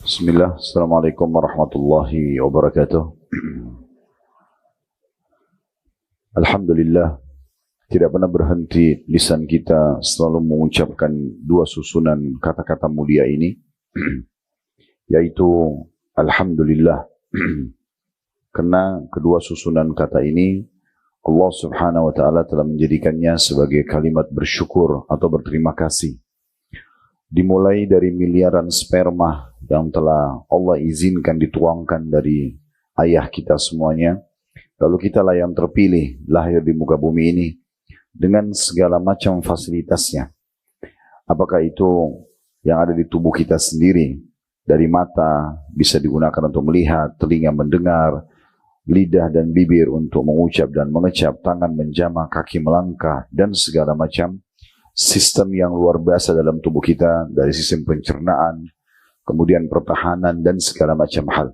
Bismillah, Assalamualaikum warahmatullahi wabarakatuh. Alhamdulillah, tidak pernah berhenti lisan kita selalu mengucapkan dua susunan kata-kata mulia ini, yaitu Alhamdulillah. Karena kedua susunan kata ini, Allah subhanahu wa ta'ala telah menjadikannya sebagai kalimat bersyukur atau berterima kasih. Dimulai dari miliaran sperma yang telah Allah izinkan dituangkan dari ayah kita semuanya. Lalu kitalah yang terpilih lahir di muka bumi ini dengan segala macam fasilitasnya. Apakah itu yang ada di tubuh kita sendiri, dari mata bisa digunakan untuk melihat, telinga mendengar, lidah dan bibir untuk mengucap dan mengecap, tangan menjamah, kaki melangkah, dan segala macam sistem yang luar biasa dalam tubuh kita, dari sistem pencernaan, kemudian pertahanan, dan segala macam hal.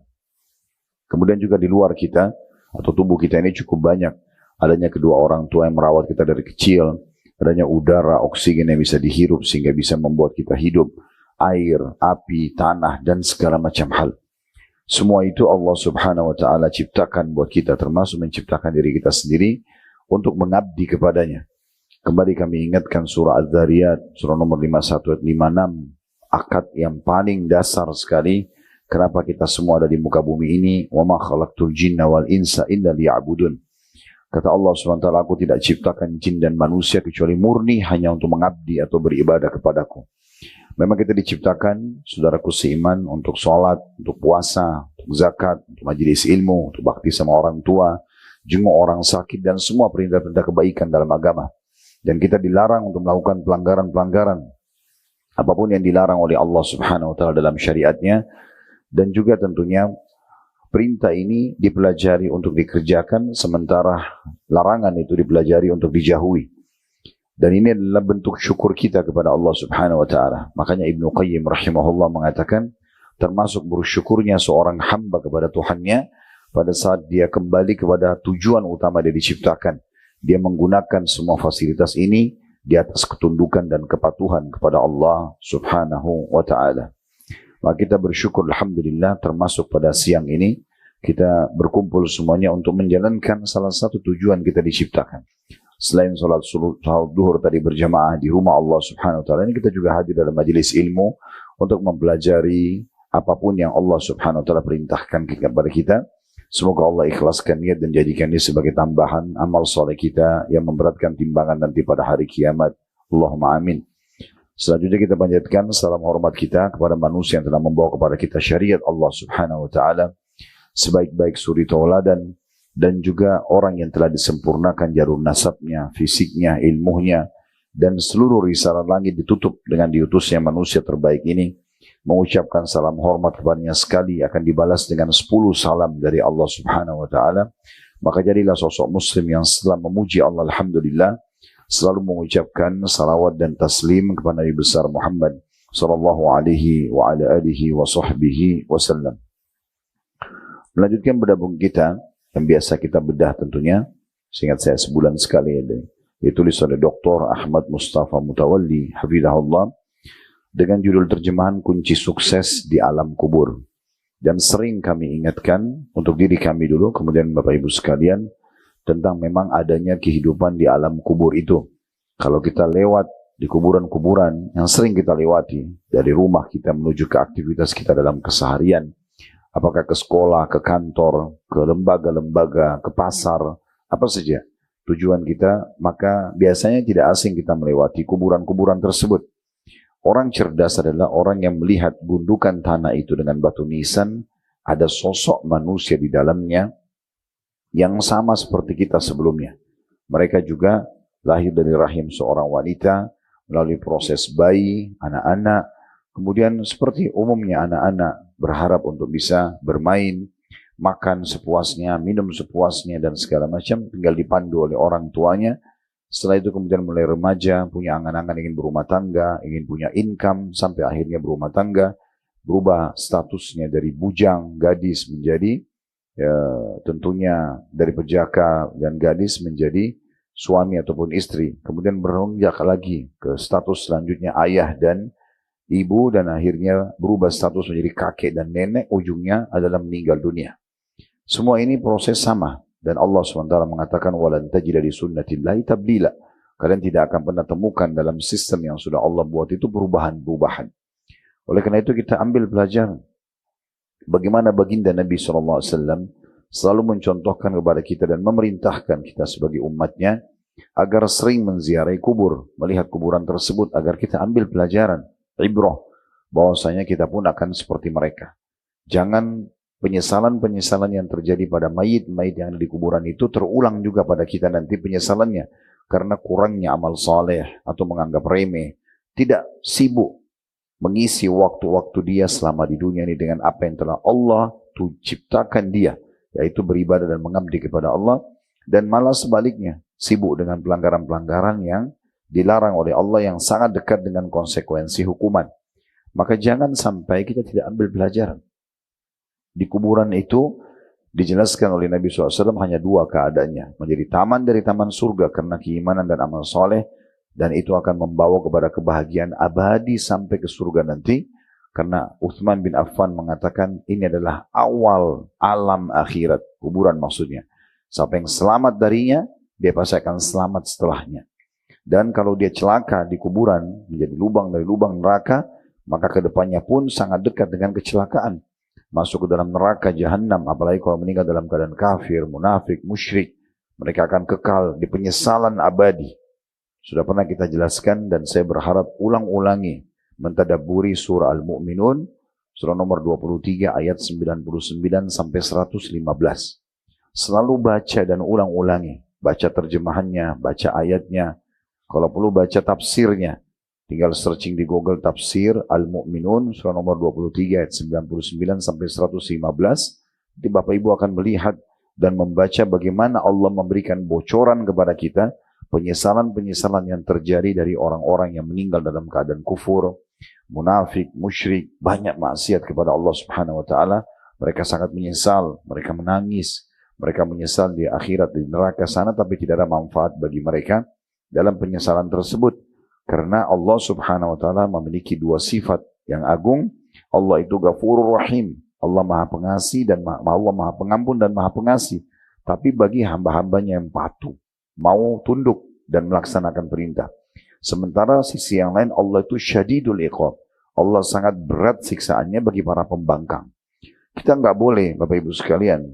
Kemudian juga di luar kita, atau tubuh kita ini cukup banyak. Adanya kedua orang tua yang merawat kita dari kecil, adanya udara, oksigen yang bisa dihirup sehingga bisa membuat kita hidup, air, api, tanah, dan segala macam hal. Semua itu Allah subhanahu wa ta'ala ciptakan buat kita, termasuk menciptakan diri kita sendiri untuk mengabdi kepadanya. Kembali kami ingatkan surah Az-Zariyat, surah nomor 51 ayat 56, akad yang paling dasar sekali, kenapa kita semua ada di muka bumi ini, وَمَا خَلَقْتُ الْجِنَّ وَالْإِنسَ إِلَّا لِيَعْبُدُونَ. Kata Allah SWT, aku tidak ciptakan jin dan manusia kecuali murni hanya untuk mengabdi atau beribadah kepadaku. Memang kita diciptakan, saudaraku seiman, untuk sholat, untuk puasa, untuk zakat, untuk majelis ilmu, untuk bakti sama orang tua, jenguk orang sakit, dan semua perintah-perintah kebaikan dalam agama. Dan kita dilarang untuk melakukan pelanggaran-pelanggaran. Apapun yang dilarang oleh Allah subhanahu wa ta'ala dalam syariatnya. Dan juga tentunya perintah ini dipelajari untuk dikerjakan, sementara larangan itu dipelajari untuk dijauhi. Dan ini adalah bentuk syukur kita kepada Allah subhanahu wa ta'ala. Makanya Ibnu Qayyim rahimahullah mengatakan, termasuk bersyukurnya seorang hamba kepada Tuhannya pada saat dia kembali kepada tujuan utama dia diciptakan. Dia menggunakan semua fasilitas ini di atas ketundukan dan kepatuhan kepada Allah subhanahu wa ta'ala. Maka kita bersyukur alhamdulillah, termasuk pada siang ini kita berkumpul semuanya untuk menjalankan salah satu tujuan kita diciptakan. Selain salat duhur tadi berjamaah di rumah Allah subhanahu wa ta'ala, ini kita juga hadir dalam majelis ilmu untuk mempelajari apapun yang Allah subhanahu wa ta'ala perintahkan kepada kita. Semoga Allah ikhlaskan niat dan jadikannya sebagai tambahan amal soleh kita yang memberatkan timbangan nanti pada hari kiamat. Allahumma amin. Selanjutnya kita panjatkan salam hormat kita kepada manusia yang telah membawa kepada kita syariat Allah subhanahu wa ta'ala, sebaik-baik suri tauladan, dan juga orang yang telah disempurnakan jalur nasabnya, fisiknya, ilmunya, dan seluruh risalah langit ditutup dengan diutusnya manusia terbaik ini. Mengucapkan salam hormat kepadanya sekali akan dibalas dengan 10 salam dari Allah subhanahu wa ta'ala. Maka jadilah sosok muslim yang setelah memuji Allah alhamdulillah selalu mengucapkan salawat dan taslim kepada Nabi besar Muhammad sallallahu alaihi wa ala alihi wa sahbihi wasallam. Melanjutkan bedah kita yang biasa kita bedah tentunya, seingat saya sebulan sekali ada, ditulis oleh Dr. Ahmad Mustafa Mutawalli hafizahullah, dengan judul terjemahan Kunci Sukses di Alam Kubur. Dan sering kami ingatkan untuk diri kami dulu, kemudian Bapak Ibu sekalian, tentang memang adanya kehidupan di alam kubur itu. Kalau kita lewat di kuburan-kuburan yang sering kita lewati, dari rumah kita menuju ke aktivitas kita dalam keseharian, apakah ke sekolah, ke kantor, ke lembaga-lembaga, ke pasar, apa saja tujuan kita, maka biasanya tidak asing kita melewati kuburan-kuburan tersebut. Orang cerdas adalah orang yang melihat gundukan tanah itu dengan batu nisan, ada sosok manusia di dalamnya yang sama seperti kita sebelumnya. Mereka juga lahir dari rahim seorang wanita, melalui proses bayi, anak-anak, kemudian seperti umumnya anak-anak berharap untuk bisa bermain, makan sepuasnya, minum sepuasnya, dan segala macam, tinggal dipandu oleh orang tuanya. Setelah itu kemudian mulai remaja, punya angan-angan ingin berumah tangga, ingin punya income, sampai akhirnya berumah tangga, berubah statusnya dari bujang, gadis menjadi, ya, tentunya dari pejaka dan gadis menjadi suami ataupun istri. Kemudian beronjak lagi ke status selanjutnya ayah dan ibu dan akhirnya berubah status menjadi kakek dan nenek, ujungnya adalah meninggal dunia. Semua ini proses sama. Dan Allah SWT mengatakan, وَلَنْ تَجِدَ لِسُنَّةِ اللَّهِ تَبْدِيلًا. Kalian tidak akan pernah temukan dalam sistem yang sudah Allah buat itu perubahan-perubahan. Oleh karena itu kita ambil pelajaran. Bagaimana baginda Nabi SAW selalu mencontohkan kepada kita dan memerintahkan kita sebagai umatnya agar sering menziarahi kubur, melihat kuburan tersebut agar kita ambil pelajaran, ibrah, bahwasanya kita pun akan seperti mereka. Jangan penyesalan-penyesalan yang terjadi pada mayit-mayit yang ada di kuburan itu terulang juga pada kita nanti penyesalannya karena kurangnya amal saleh atau menganggap remeh, tidak sibuk mengisi waktu-waktu dia selama di dunia ini dengan apa yang telah Allah ciptakan dia, yaitu beribadah dan mengabdi kepada Allah, dan malah sebaliknya sibuk dengan pelanggaran-pelanggaran yang dilarang oleh Allah yang sangat dekat dengan konsekuensi hukuman. Maka jangan sampai kita tidak ambil pelajaran. Di kuburan itu dijelaskan oleh Nabi SAW hanya dua keadaannya. Menjadi taman dari taman surga karena keimanan dan amal soleh, dan itu akan membawa kepada kebahagiaan abadi sampai ke surga nanti. Karena Uthman bin Affan mengatakan ini adalah awal alam akhirat, kuburan maksudnya. Siapa yang selamat darinya, dia pasti akan selamat setelahnya. Dan kalau dia celaka di kuburan, menjadi lubang dari lubang neraka, maka kedepannya pun sangat dekat dengan kecelakaan. Masuk ke dalam neraka jahanam, apalagi kalau meninggal dalam keadaan kafir, munafik, musyrik. Mereka akan kekal di penyesalan abadi. Sudah pernah kita jelaskan dan saya berharap ulang-ulangi mentadabburi surah Al-Mu'minun, surah nomor 23 ayat 99 sampai 115. Selalu baca dan ulang-ulangi. Baca terjemahannya, baca ayatnya. Kalau perlu baca tafsirnya. Tinggal searching di Google tafsir Al-Mu'minun, surah nomor 23 ayat 99 sampai 115. Jadi Bapak Ibu akan melihat dan membaca bagaimana Allah memberikan bocoran kepada kita penyesalan-penyesalan yang terjadi dari orang-orang yang meninggal dalam keadaan kufur, munafik, musyrik, banyak maksiat kepada Allah Subhanahu wa taala. Mereka sangat menyesal, mereka menangis, mereka menyesal di akhirat di neraka sana, tapi tidak ada manfaat bagi mereka dalam penyesalan tersebut. Karena Allah Subhanahu wa taala memiliki dua sifat yang agung. Allah itu Ghafurur Rahim. Allah Maha Pengasih dan Allah Maha Pengampun dan Maha Pengasih. Tapi bagi hamba-hambanya yang patuh, mau tunduk dan melaksanakan perintah. Sementara sisi yang lain Allah itu Syadidul Iqab. Allah sangat berat siksaannya bagi para pembangkang. Kita nggak boleh Bapak Ibu sekalian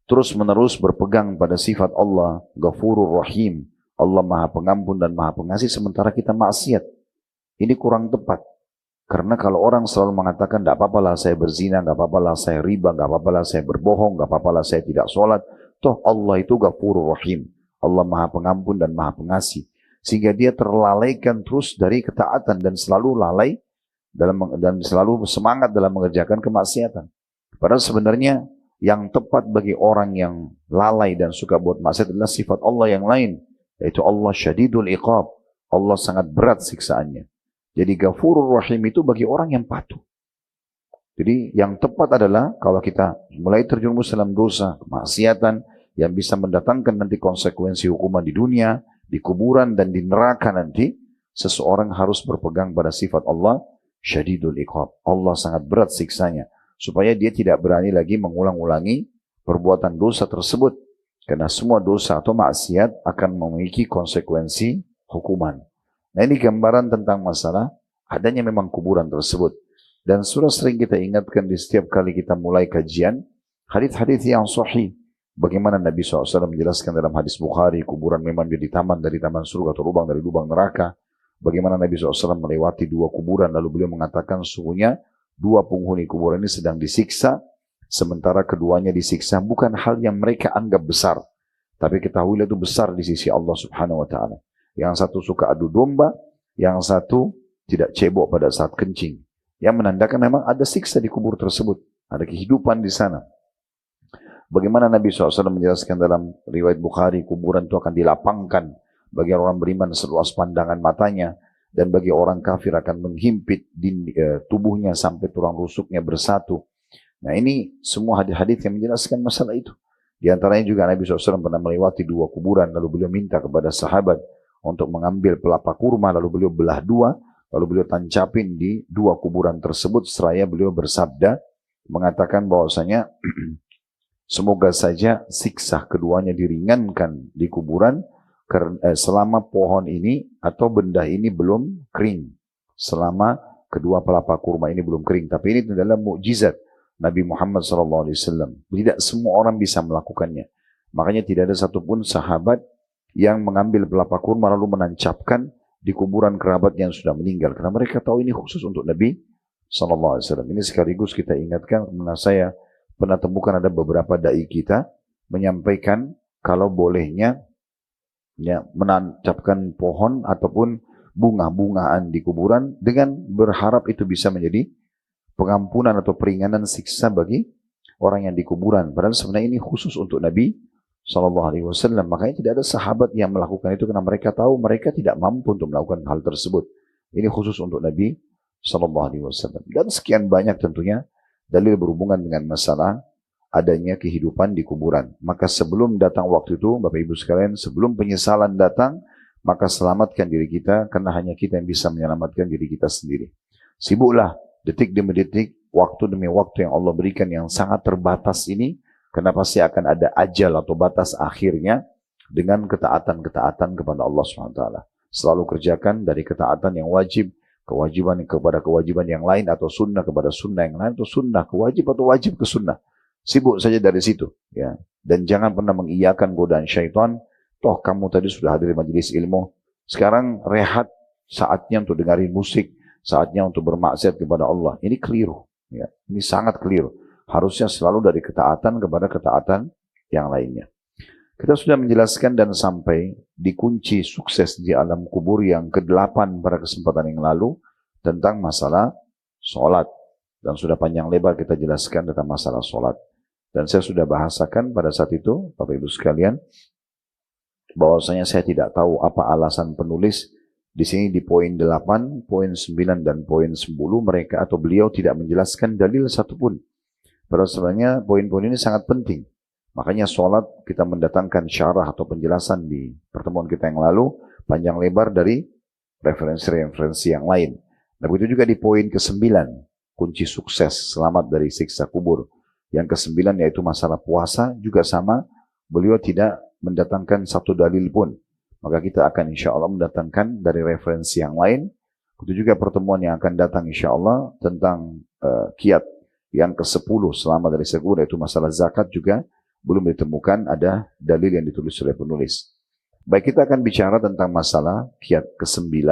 terus menerus berpegang pada sifat Allah Ghafurur Rahim. Allah Maha Pengampun dan Maha Pengasih sementara kita maksiat. Ini kurang tepat. Karena kalau orang selalu mengatakan, tidak apa-apalah saya berzina, tidak apa-apalah saya riba, tidak apa-apalah saya berbohong, tidak apa-apalah saya tidak sholat. Toh Allah itu Ghafurur Rahim. Allah Maha Pengampun dan Maha Pengasih. Sehingga dia terlalaikan terus dari ketaatan dan selalu lalai dan selalu semangat dalam mengerjakan kemaksiatan. Padahal sebenarnya yang tepat bagi orang yang lalai dan suka buat maksiat adalah sifat Allah yang lain. Yaitu Allah Syadidul Iqab. Allah sangat berat siksaannya. Jadi Ghafurur Rahim itu bagi orang yang patuh. Jadi yang tepat adalah kalau kita mulai terjerumus dalam dosa, kemaksiatan yang bisa mendatangkan nanti konsekuensi hukuman di dunia, di kuburan dan di neraka nanti, seseorang harus berpegang pada sifat Allah Syadidul Iqab. Allah sangat berat siksanya. Supaya dia tidak berani lagi mengulang-ulangi perbuatan dosa tersebut. Karena semua dosa atau maksiat akan memiliki konsekuensi hukuman. Nah ini gambaran tentang masalah adanya memang kuburan tersebut. Dan sudah sering kita ingatkan di setiap kali kita mulai kajian, hadis-hadis yang sahih. Bagaimana Nabi SAW menjelaskan dalam hadis Bukhari, kuburan memang jadi taman dari taman surga atau lubang dari lubang neraka. Bagaimana Nabi SAW melewati dua kuburan, lalu beliau mengatakan sesungguhnya dua penghuni kuburan ini sedang disiksa, sementara keduanya disiksa bukan hal yang mereka anggap besar. Tapi ketahuilah itu besar di sisi Allah Subhanahu wa ta'ala. Yang satu suka adu domba, yang satu tidak cebok pada saat kencing. Yang menandakan memang ada siksa di kubur tersebut. Ada kehidupan di sana. Bagaimana Nabi SAW menjelaskan dalam riwayat Bukhari, kuburan itu akan dilapangkan bagi orang beriman seluas pandangan matanya. Dan bagi orang kafir akan menghimpit tubuhnya sampai tulang rusuknya bersatu. Nah ini semua hadis-hadis yang menjelaskan masalah itu. Di antaranya juga Nabi SAW pernah melewati dua kuburan. Lalu beliau minta kepada sahabat untuk mengambil pelapa kurma, lalu beliau belah dua, Lalu beliau tancapin di dua kuburan tersebut seraya beliau bersabda mengatakan bahwasanya semoga saja siksa keduanya diringankan di kuburan selama pohon ini atau benda ini belum kering. Selama kedua pelapa kurma ini belum kering. Tapi ini adalah mukjizat Nabi Muhammad SAW. Tidak semua orang bisa melakukannya. Makanya tidak ada satupun sahabat yang mengambil pelapa kurma lalu menancapkan di kuburan kerabat yang sudah meninggal. Karena mereka tahu ini khusus untuk Nabi SAW. Ini sekaligus kita ingatkan, karena saya pernah temukan ada beberapa dai kita menyampaikan kalau bolehnya ya, menancapkan pohon ataupun bunga-bungaan di kuburan dengan berharap itu bisa menjadi pengampunan atau peringanan siksa bagi orang yang di kuburan. Padahal sebenarnya ini khusus untuk Nabi SAW. Makanya tidak ada sahabat yang melakukan itu karena mereka tahu mereka tidak mampu untuk melakukan hal tersebut. Ini khusus untuk Nabi SAW. Dan sekian banyak tentunya dalil berhubungan dengan masalah adanya kehidupan di kuburan. Maka sebelum datang waktu itu, Bapak Ibu sekalian, sebelum penyesalan datang, maka selamatkan diri kita, karena hanya kita yang bisa menyelamatkan diri kita sendiri. Sibuklah detik demi detik, waktu demi waktu yang Allah berikan yang sangat terbatas ini, karena pasti akan ada ajal atau batas akhirnya dengan ketaatan-ketaatan kepada Allah SWT. Selalu kerjakan dari ketaatan yang wajib, kewajiban kepada kewajiban yang lain, atau sunnah kepada sunnah yang lain, atau sunnah ke wajib atau wajib ke sunnah. Sibuk saja dari situ, ya. Dan jangan pernah mengiyakan godaan syaitan. Toh kamu tadi sudah hadir di majelis ilmu, sekarang rehat, saatnya untuk dengarin musik, saatnya untuk bermaksiat kepada Allah. Ini keliru, ya. Ini sangat keliru. Harusnya selalu dari ketaatan kepada ketaatan yang lainnya. Kita sudah menjelaskan dan sampai di kunci sukses di alam kubur yang ke-8 pada kesempatan yang lalu tentang masalah sholat. Dan sudah panjang lebar kita jelaskan tentang masalah sholat. Dan saya sudah bahasakan pada saat itu, Bapak Ibu sekalian, bahwasanya saya tidak tahu apa alasan penulis di sini di poin 8, poin 9, dan poin 10 mereka atau beliau tidak menjelaskan dalil satupun. Padahal sebenarnya poin-poin ini sangat penting. Makanya sholat kita mendatangkan syarah atau penjelasan di pertemuan kita yang lalu, panjang lebar dari referensi-referensi yang lain. Nah begitu juga di poin ke-9, kunci sukses selamat dari siksa kubur. Yang ke-9 yaitu masalah puasa, juga sama, beliau tidak mendatangkan satu dalil pun. Maka kita akan insya Allah mendatangkan dari referensi yang lain. Itu juga pertemuan yang akan datang insya Allah tentang kiat yang ke-10 selama dari kubur, yaitu masalah zakat, juga belum ditemukan ada dalil yang ditulis oleh penulis. Baik, kita akan bicara tentang masalah kiat ke-9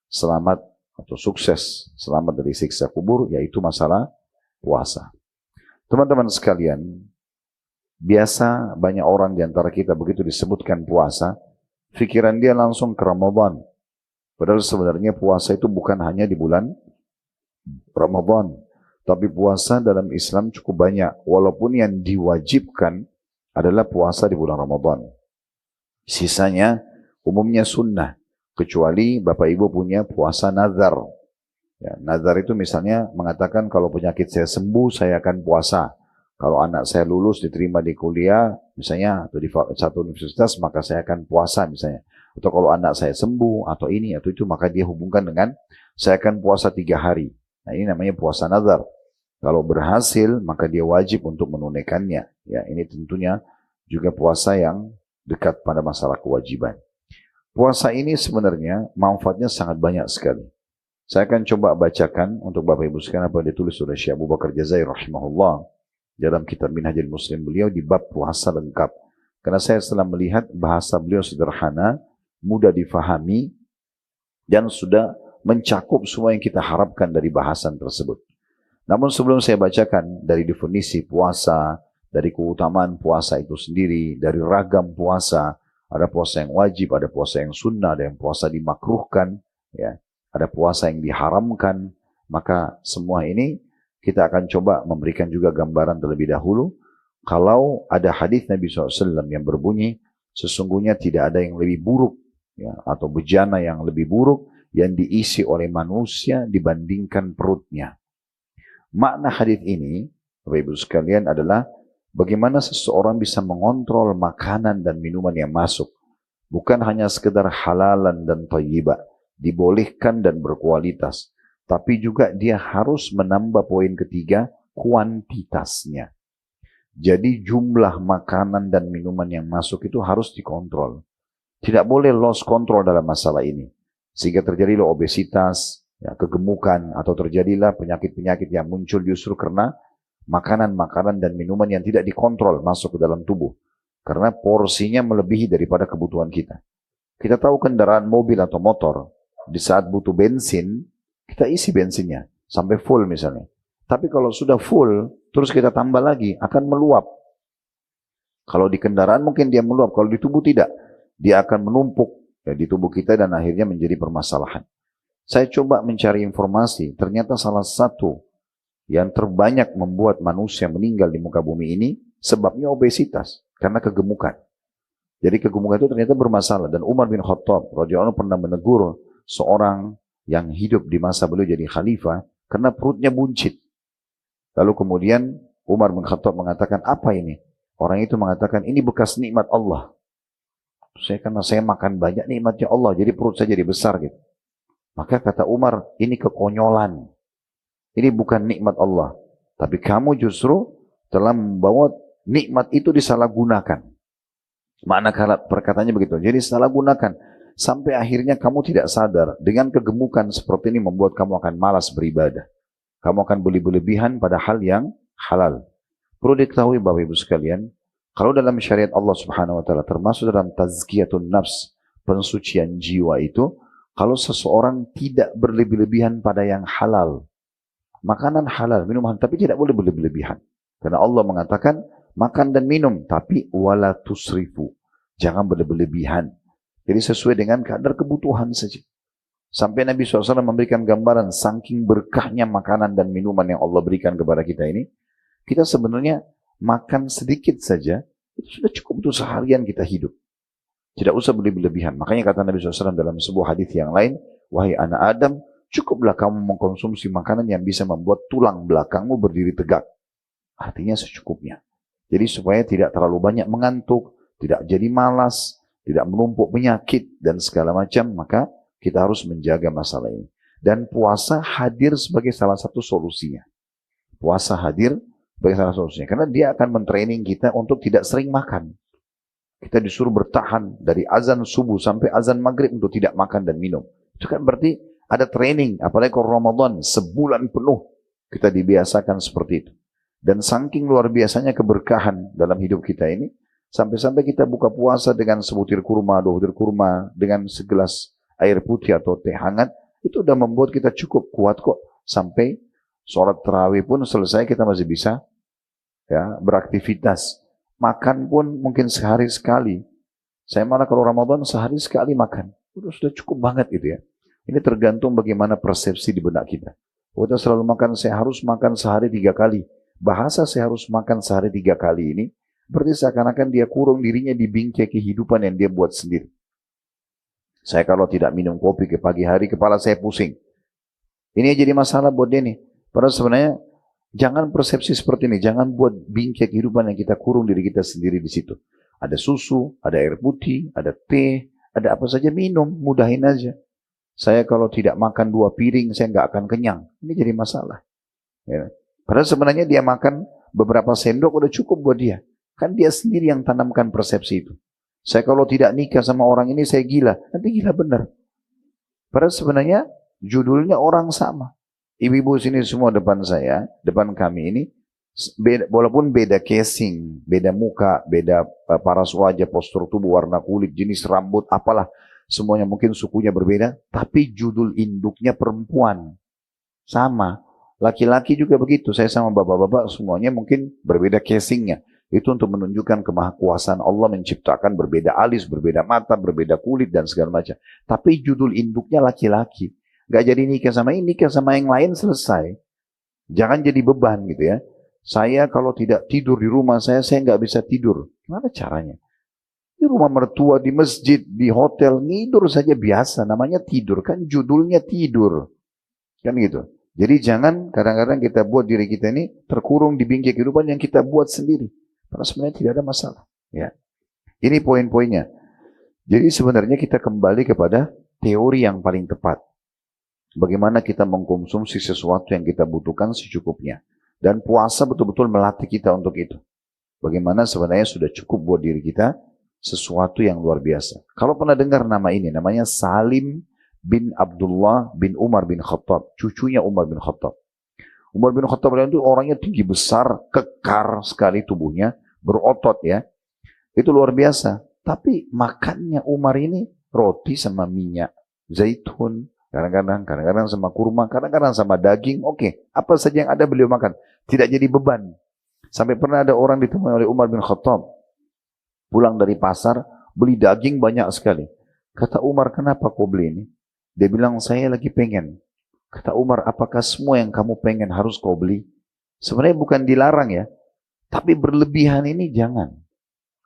selamat atau sukses selamat dari siksa kubur, yaitu masalah puasa. Teman-teman sekalian, biasa banyak orang di antara kita begitu disebutkan puasa, pikiran dia langsung ke Ramadan. Padahal sebenarnya puasa itu bukan hanya di bulan Ramadan, tapi puasa dalam Islam cukup banyak. Walaupun yang diwajibkan adalah puasa di bulan Ramadan. Sisanya umumnya sunnah. Kecuali Bapak Ibu punya puasa nazar. Ya, nazar itu misalnya mengatakan kalau penyakit saya sembuh, saya akan puasa. Kalau anak saya lulus diterima di kuliah, misalnya, atau di satu universitas, maka saya akan puasa misalnya. Atau kalau anak saya sembuh, atau ini, atau itu, maka dia hubungkan dengan saya akan puasa 3 hari. Nah ini namanya puasa nazar. Kalau berhasil maka dia wajib untuk menunaikannya. Ya, ini tentunya juga puasa yang dekat pada masalah kewajiban. Puasa ini sebenarnya manfaatnya sangat banyak sekali. Saya akan coba bacakan untuk Bapak Ibu sekalian apa yang ditulis oleh Syekh Abu Bakar Jazair rahimahullah dalam kitab Minhajul Muslim beliau di bab puasa lengkap. Karena saya setelah melihat bahasa beliau sederhana, mudah difahami, dan sudah mencakup semua yang kita harapkan dari bahasan tersebut. Namun sebelum saya bacakan dari definisi puasa, dari keutamaan puasa itu sendiri, dari ragam puasa, ada puasa yang wajib, ada puasa yang sunnah, ada yang puasa dimakruhkan, ya, ada puasa yang diharamkan, maka semua ini kita akan coba memberikan juga gambaran terlebih dahulu. Kalau ada hadis Nabi SAW yang berbunyi, sesungguhnya tidak ada yang lebih buruk, ya, atau bejana yang lebih buruk yang diisi oleh manusia dibandingkan perutnya. Makna hadis ini, Bapak Ibu sekalian, adalah bagaimana seseorang bisa mengontrol makanan dan minuman yang masuk. Bukan hanya sekedar halalan dan thayyibah. dibolehkan dan berkualitas. Tapi juga dia harus menambah poin ketiga, kuantitasnya. Jadi jumlah makanan dan minuman yang masuk itu harus dikontrol. Tidak boleh lost control dalam masalah ini. Sehingga terjadilah obesitas, ya, kegemukan, atau terjadilah penyakit-penyakit yang muncul justru karena makanan-makanan dan minuman yang tidak dikontrol masuk ke dalam tubuh. Karena porsinya melebihi daripada kebutuhan kita. Kita tahu kendaraan mobil atau motor, di saat butuh bensin, kita isi bensinnya sampai full misalnya. Tapi kalau sudah full, terus kita tambah lagi, akan meluap. Kalau di kendaraan mungkin dia meluap, kalau di tubuh tidak. Dia akan menumpuk ya, di tubuh kita dan akhirnya menjadi permasalahan. Saya coba mencari informasi, ternyata salah satu yang terbanyak membuat manusia meninggal di muka bumi ini, sebabnya obesitas, karena kegemukan. Jadi kegemukan itu ternyata bermasalah. Dan Umar bin Khattab radhiyallahu anhu pernah menegur seorang yang hidup di masa beliau jadi khalifah, karena perutnya buncit. Lalu kemudian Umar bin Khattab mengatakan, apa ini? Orang itu mengatakan, ini bekas nikmat Allah. Karena saya makan banyak nikmatnya Allah, jadi perut saya jadi besar gitu. Maka kata Umar, ini kekonyolan. Ini bukan nikmat Allah. Tapi kamu justru telah membawa nikmat itu disalahgunakan. Makna perkataannya begitu. Jadi salah gunakan. Sampai akhirnya kamu tidak sadar. Dengan kegemukan seperti ini membuat kamu akan malas beribadah. Kamu akan berlebihan pada hal yang halal. Perlu diketahui Bapak Ibu sekalian. Kalau dalam syariat Allah Subhanahu Wa Taala termasuk dalam tazkiyatun nafs. Pensucian jiwa itu. Kalau seseorang tidak berlebihan pada yang halal. Makanan halal, minuman. Tapi tidak boleh berlebihan. Karena Allah mengatakan. Makan dan minum, tapi wala tusrifu. Jangan berlebihan. Jadi sesuai dengan kadar kebutuhan saja. Sampai Nabi SAW memberikan gambaran saking berkahnya makanan dan minuman yang Allah berikan kepada kita ini. Kita sebenarnya makan sedikit saja, itu sudah cukup untuk seharian kita hidup. Tidak usah berlebihan. Makanya kata Nabi SAW dalam sebuah hadis yang lain, wahai anak Adam, cukuplah kamu mengkonsumsi makanan yang bisa membuat tulang belakangmu berdiri tegak. Artinya secukupnya. Jadi supaya tidak terlalu banyak mengantuk, tidak jadi malas, tidak menumpuk penyakit dan segala macam, maka kita harus menjaga masalah ini. Dan puasa hadir sebagai salah satu solusinya. Puasa hadir sebagai salah satu solusinya. Karena dia akan mentraining kita untuk tidak sering makan. Kita disuruh bertahan dari azan subuh sampai azan maghrib untuk tidak makan dan minum. Itu kan berarti ada training, apalagi kalau Ramadan, sebulan penuh kita dibiasakan seperti itu. Dan saking luar biasanya keberkahan dalam hidup kita ini, sampai-sampai kita buka puasa dengan sebutir kurma, 2 butir kurma, dengan segelas air putih atau teh hangat, itu udah membuat kita cukup kuat kok. Sampai sholat tarawih pun selesai kita masih bisa ya beraktivitas. Makan pun mungkin sehari sekali. Saya malah kalau Ramadan sehari sekali makan. Sudah cukup banget gitu ya. Ini tergantung bagaimana persepsi di benak kita. Kita selalu makan, saya harus makan sehari 3 kali. Bahasa saya harus makan sehari 3 kali ini, berarti seakan-akan dia kurung dirinya di bingkai kehidupan yang dia buat sendiri. Saya kalau tidak minum kopi ke pagi hari, kepala saya pusing. Ini jadi masalah buat dia nih. Padahal sebenarnya, jangan persepsi seperti ini. Jangan buat bingkai kehidupan yang kita kurung diri kita sendiri di situ. Ada susu, ada air putih, ada teh, ada apa saja minum, mudahin aja. Saya kalau tidak makan 2 piring, saya nggak akan kenyang. Ini jadi masalah. Ya. Padahal sebenarnya dia makan beberapa sendok udah cukup buat dia. Kan dia sendiri yang tanamkan persepsi itu. Saya kalau tidak nikah sama orang ini saya gila. Nanti gila benar. Padahal sebenarnya judulnya orang sama. Ibu-ibu sini semua depan saya, depan kami ini, walaupun beda casing, beda muka, beda paras wajah, postur tubuh, warna kulit, jenis rambut, apalah. Semuanya mungkin sukunya berbeda. Tapi judul induknya perempuan. Sama. Laki-laki juga begitu, saya sama bapak-bapak semuanya mungkin berbeda casingnya. Itu untuk menunjukkan kemahakuasaan Allah menciptakan berbeda alis, berbeda mata, berbeda kulit dan segala macam. Tapi judul induknya laki-laki. Gak jadi nikah sama ini, nikah sama yang lain selesai. Jangan jadi beban gitu ya. Saya kalau tidak tidur di rumah saya gak bisa tidur. Gimana caranya? Di rumah mertua, di masjid, di hotel, tidur saja biasa. Namanya tidur, kan judulnya tidur. Kan gitu. Jadi jangan kadang-kadang kita buat diri kita ini terkurung di bingkai kehidupan yang kita buat sendiri. Karena sebenarnya tidak ada masalah. Ya. Ini poin-poinnya. Jadi sebenarnya kita kembali kepada teori yang paling tepat. Bagaimana kita mengkonsumsi sesuatu yang kita butuhkan secukupnya. Dan puasa betul-betul melatih kita untuk itu. Bagaimana sebenarnya sudah cukup buat diri kita sesuatu yang luar biasa. Kalau pernah dengar nama ini, namanya Salim bin Abdullah bin Umar bin Khattab. Cucunya Umar bin Khattab. Umar bin Khattab itu orangnya tinggi besar, kekar sekali tubuhnya, berotot ya. Itu luar biasa. Tapi makannya Umar ini roti sama minyak, zaitun, kadang-kadang sama kurma, kadang-kadang sama daging. Oke, apa saja yang ada beliau makan. Tidak jadi beban. Sampai pernah ada orang ditemui oleh Umar bin Khattab. Pulang dari pasar, beli daging banyak sekali. Kata Umar, kenapa kau beli ini? Dia bilang, saya lagi pengen. Kata Umar, apakah semua yang kamu pengen harus kau beli? Sebenarnya bukan dilarang ya. Tapi berlebihan ini jangan.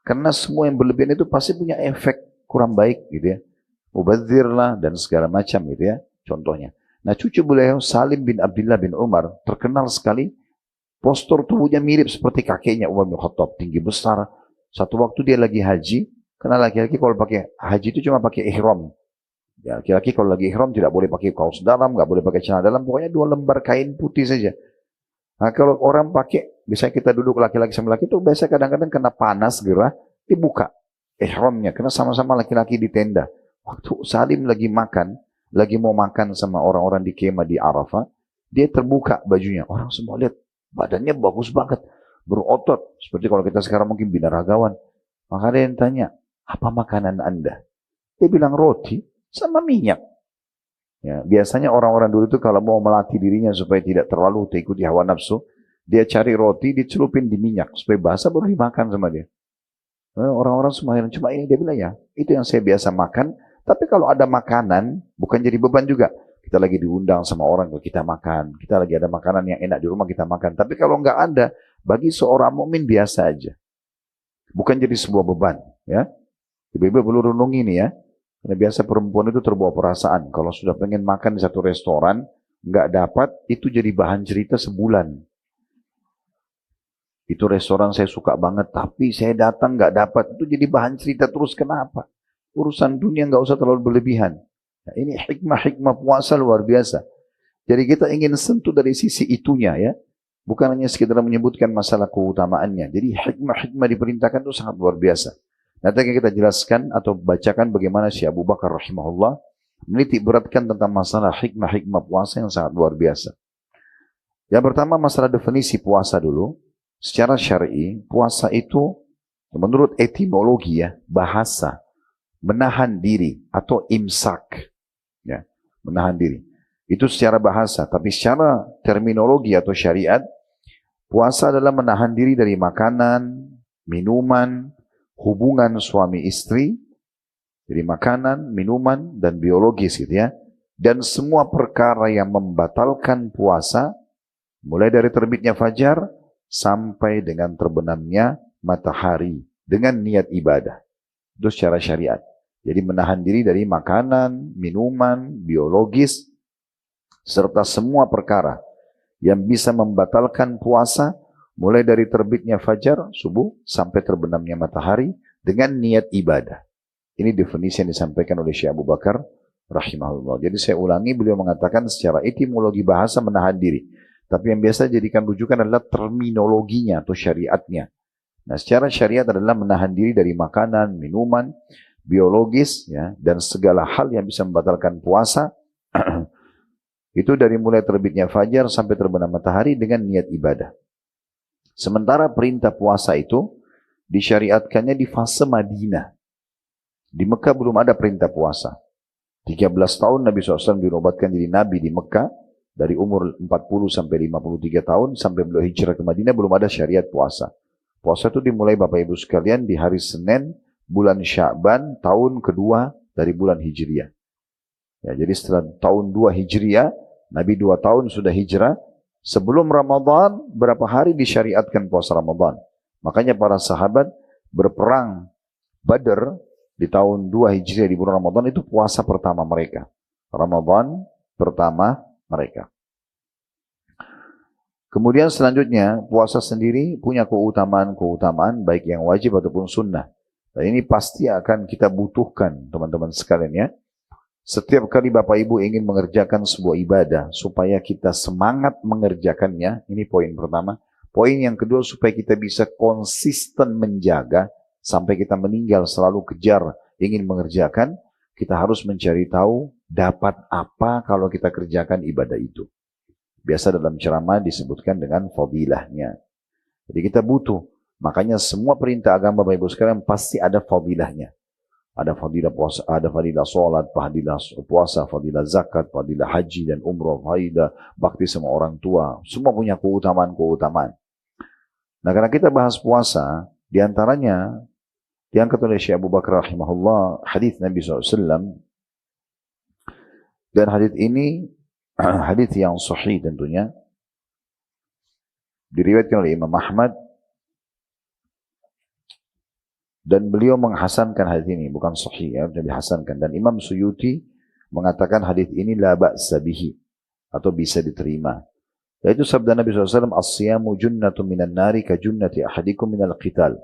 Karena semua yang berlebihan itu pasti punya efek kurang baik gitu ya. Mubadzir lah dan segala macam gitu ya. Contohnya. Nah cucu beliau Salim bin Abdullah bin Umar terkenal sekali. Postur tubuhnya mirip seperti kakeknya Umar bin Khattab. Tinggi besar. Satu waktu dia lagi haji. Karena laki-laki kalau pakai haji itu cuma pakai ihram. Ya, laki-laki kalau lagi ihram tidak boleh pakai kaos dalam. Gak boleh pakai celana dalam. Pokoknya 2 lembar kain putih saja. Nah kalau orang pakai. Biasanya kita duduk laki-laki sama laki itu. Biasanya kadang-kadang kena panas gerah. Dibuka ihramnya. Karena sama-sama laki-laki di tenda. Waktu Salim lagi mau makan sama orang-orang di kemah di Arafah, dia terbuka bajunya. Orang semua lihat, badannya bagus banget, berotot. Seperti kalau kita sekarang mungkin binaragawan. Maka ada yang tanya, apa makanan Anda? Dia bilang roti sama minyak. Ya, biasanya orang-orang dulu itu kalau mau melatih dirinya supaya tidak terlalu terikuti hawa nafsu, dia cari roti, dicelupin di minyak, supaya basah baru dimakan sama dia. Orang-orang semua yang cuma ini, dia bilang ya, itu yang saya biasa makan. Tapi kalau ada makanan, bukan jadi beban juga. Kita lagi diundang sama orang, kita makan. Kita lagi ada makanan yang enak di rumah, kita makan. Tapi kalau nggak ada, bagi seorang mukmin biasa aja. Bukan jadi sebuah beban. Ya. Ibu-ibu perlu renung ini ya. Karena biasa perempuan itu terbawa perasaan. Kalau sudah pengen makan di satu restoran, nggak dapat, itu jadi bahan cerita sebulan. Itu restoran saya suka banget, tapi saya datang nggak dapat. Itu jadi bahan cerita terus, kenapa? Urusan dunia nggak usah terlalu berlebihan. Nah, ini hikmah-hikmah puasa luar biasa. Jadi kita ingin sentuh dari sisi itunya ya. Bukan hanya sekedar menyebutkan masalah keutamaannya. Jadi hikmah-hikmah diperintahkan itu sangat luar biasa. Nanti akan kita jelaskan atau bacakan bagaimana Syekh Abu Bakar rahimahullah menitik beratkan tentang masalah hikmah-hikmah puasa yang sangat luar biasa. Yang pertama masalah definisi puasa dulu. Secara syar'i, puasa itu menurut etimologi ya, bahasa. Menahan diri atau imsak, ya, menahan diri. Itu secara bahasa, tapi secara terminologi atau syariat, puasa adalah menahan diri dari makanan, minuman, hubungan suami istri, jadi makanan, minuman, dan biologis gitu ya. Dan semua perkara yang membatalkan puasa, mulai dari terbitnya fajar sampai dengan terbenamnya matahari dengan niat ibadah. Itu secara syariat. Jadi menahan diri dari makanan, minuman, biologis, serta semua perkara yang bisa membatalkan puasa, mulai dari terbitnya fajar, subuh, sampai terbenamnya matahari, dengan niat ibadah. Ini definisi yang disampaikan oleh Syekh Abu Bakar, rahimahullah. Jadi saya ulangi, beliau mengatakan secara etimologi bahasa menahan diri. Tapi yang biasa jadikan rujukan adalah terminologinya atau syariatnya. Nah, secara syariat adalah menahan diri dari makanan, minuman, biologis, ya, dan segala hal yang bisa membatalkan puasa. Itu dari mulai terbitnya fajar sampai terbenam matahari dengan niat ibadah. Sementara perintah puasa itu disyariatkannya di fase Madinah. Di Mekah belum ada perintah puasa. 13 tahun Nabi SAW dinobatkan jadi Nabi di Mekah. Dari umur 40 sampai 53 tahun sampai beliau hijrah ke Madinah belum ada syariat puasa. Puasa itu dimulai Bapak Ibu sekalian di hari Senin bulan Sya'ban tahun kedua dari bulan Hijriah. Ya, jadi setelah tahun 2 Hijriah, Nabi 2 tahun sudah hijrah. Sebelum Ramadan, berapa hari disyariatkan puasa Ramadan. Makanya para sahabat berperang Badr di tahun 2 Hijriah di bulan Ramadan itu puasa pertama mereka. Ramadan pertama mereka. Kemudian selanjutnya, puasa sendiri punya keutamaan-keutamaan baik yang wajib ataupun sunnah. Dan ini pasti akan kita butuhkan teman-teman sekalian ya. Setiap kali Bapak Ibu ingin mengerjakan sebuah ibadah, supaya kita semangat mengerjakannya, ini poin pertama. Poin yang kedua, supaya kita bisa konsisten menjaga, sampai kita meninggal selalu kejar, ingin mengerjakan, kita harus mencari tahu, dapat apa kalau kita kerjakan ibadah itu. Biasa dalam ceramah disebutkan dengan fadilahnya. Jadi kita butuh, makanya semua perintah agama Bapak Ibu sekalian pasti ada fadilahnya. Ada fadilah puasa, ada fadilah sholat, fadilah puasa, fadilah zakat, fadilah haji dan umrah, fadilah bakti sama orang tua. Semua punya keutamaan-keutamaan. Nah, karena kita bahas puasa, diantaranya diangkat oleh Syekh Abu Bakar rahimahullah, hadis Nabi SAW. Dan hadis ini, hadis yang sahih tentunya, diriwayatkan oleh Imam Ahmad. Dan beliau menghasankan hadis ini, bukan sahih ya, dihasankan. Dan Imam Suyuti mengatakan hadis ini la ba'sa bihi, atau bisa diterima. Yaitu sabda Nabi SAW, as-siyamu junnatun minan nari ka junnati ahadikum minal qital.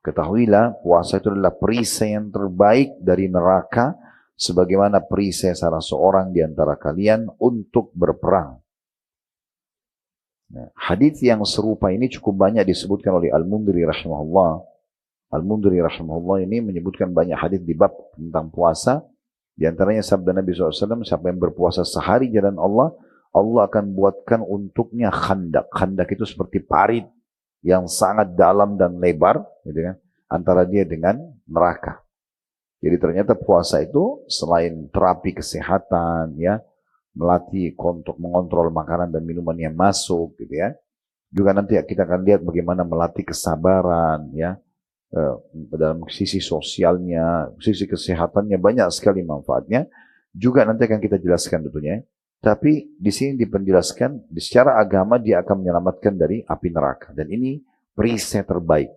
Ketahuilah, puasa itu adalah perisai yang terbaik dari neraka, sebagaimana perisai salah seorang di antara kalian untuk berperang. Nah, hadis yang serupa ini cukup banyak disebutkan oleh Al-Mundhiri rahimahullah. Al-Mundhiri rahimahullah ini menyebutkan banyak hadis di bab tentang puasa. Di antaranya sabda Nabi SAW, siapa yang berpuasa sehari jalan Allah, Allah akan buatkan untuknya khandak. Khandak itu seperti parit yang sangat dalam dan lebar, gitu kan, antara dia dengan neraka. Jadi ternyata puasa itu selain terapi kesehatan, ya, melatih untuk mengontrol makanan dan minuman yang masuk, gitu ya. Juga nanti kita akan lihat bagaimana melatih kesabaran, ya. Dalam sisi sosialnya, sisi kesehatannya banyak sekali manfaatnya. Juga nanti akan kita jelaskan tentunya. Tapi di sini dipenjelaskan, secara agama dia akan menyelamatkan dari api neraka. Dan ini perisai terbaik.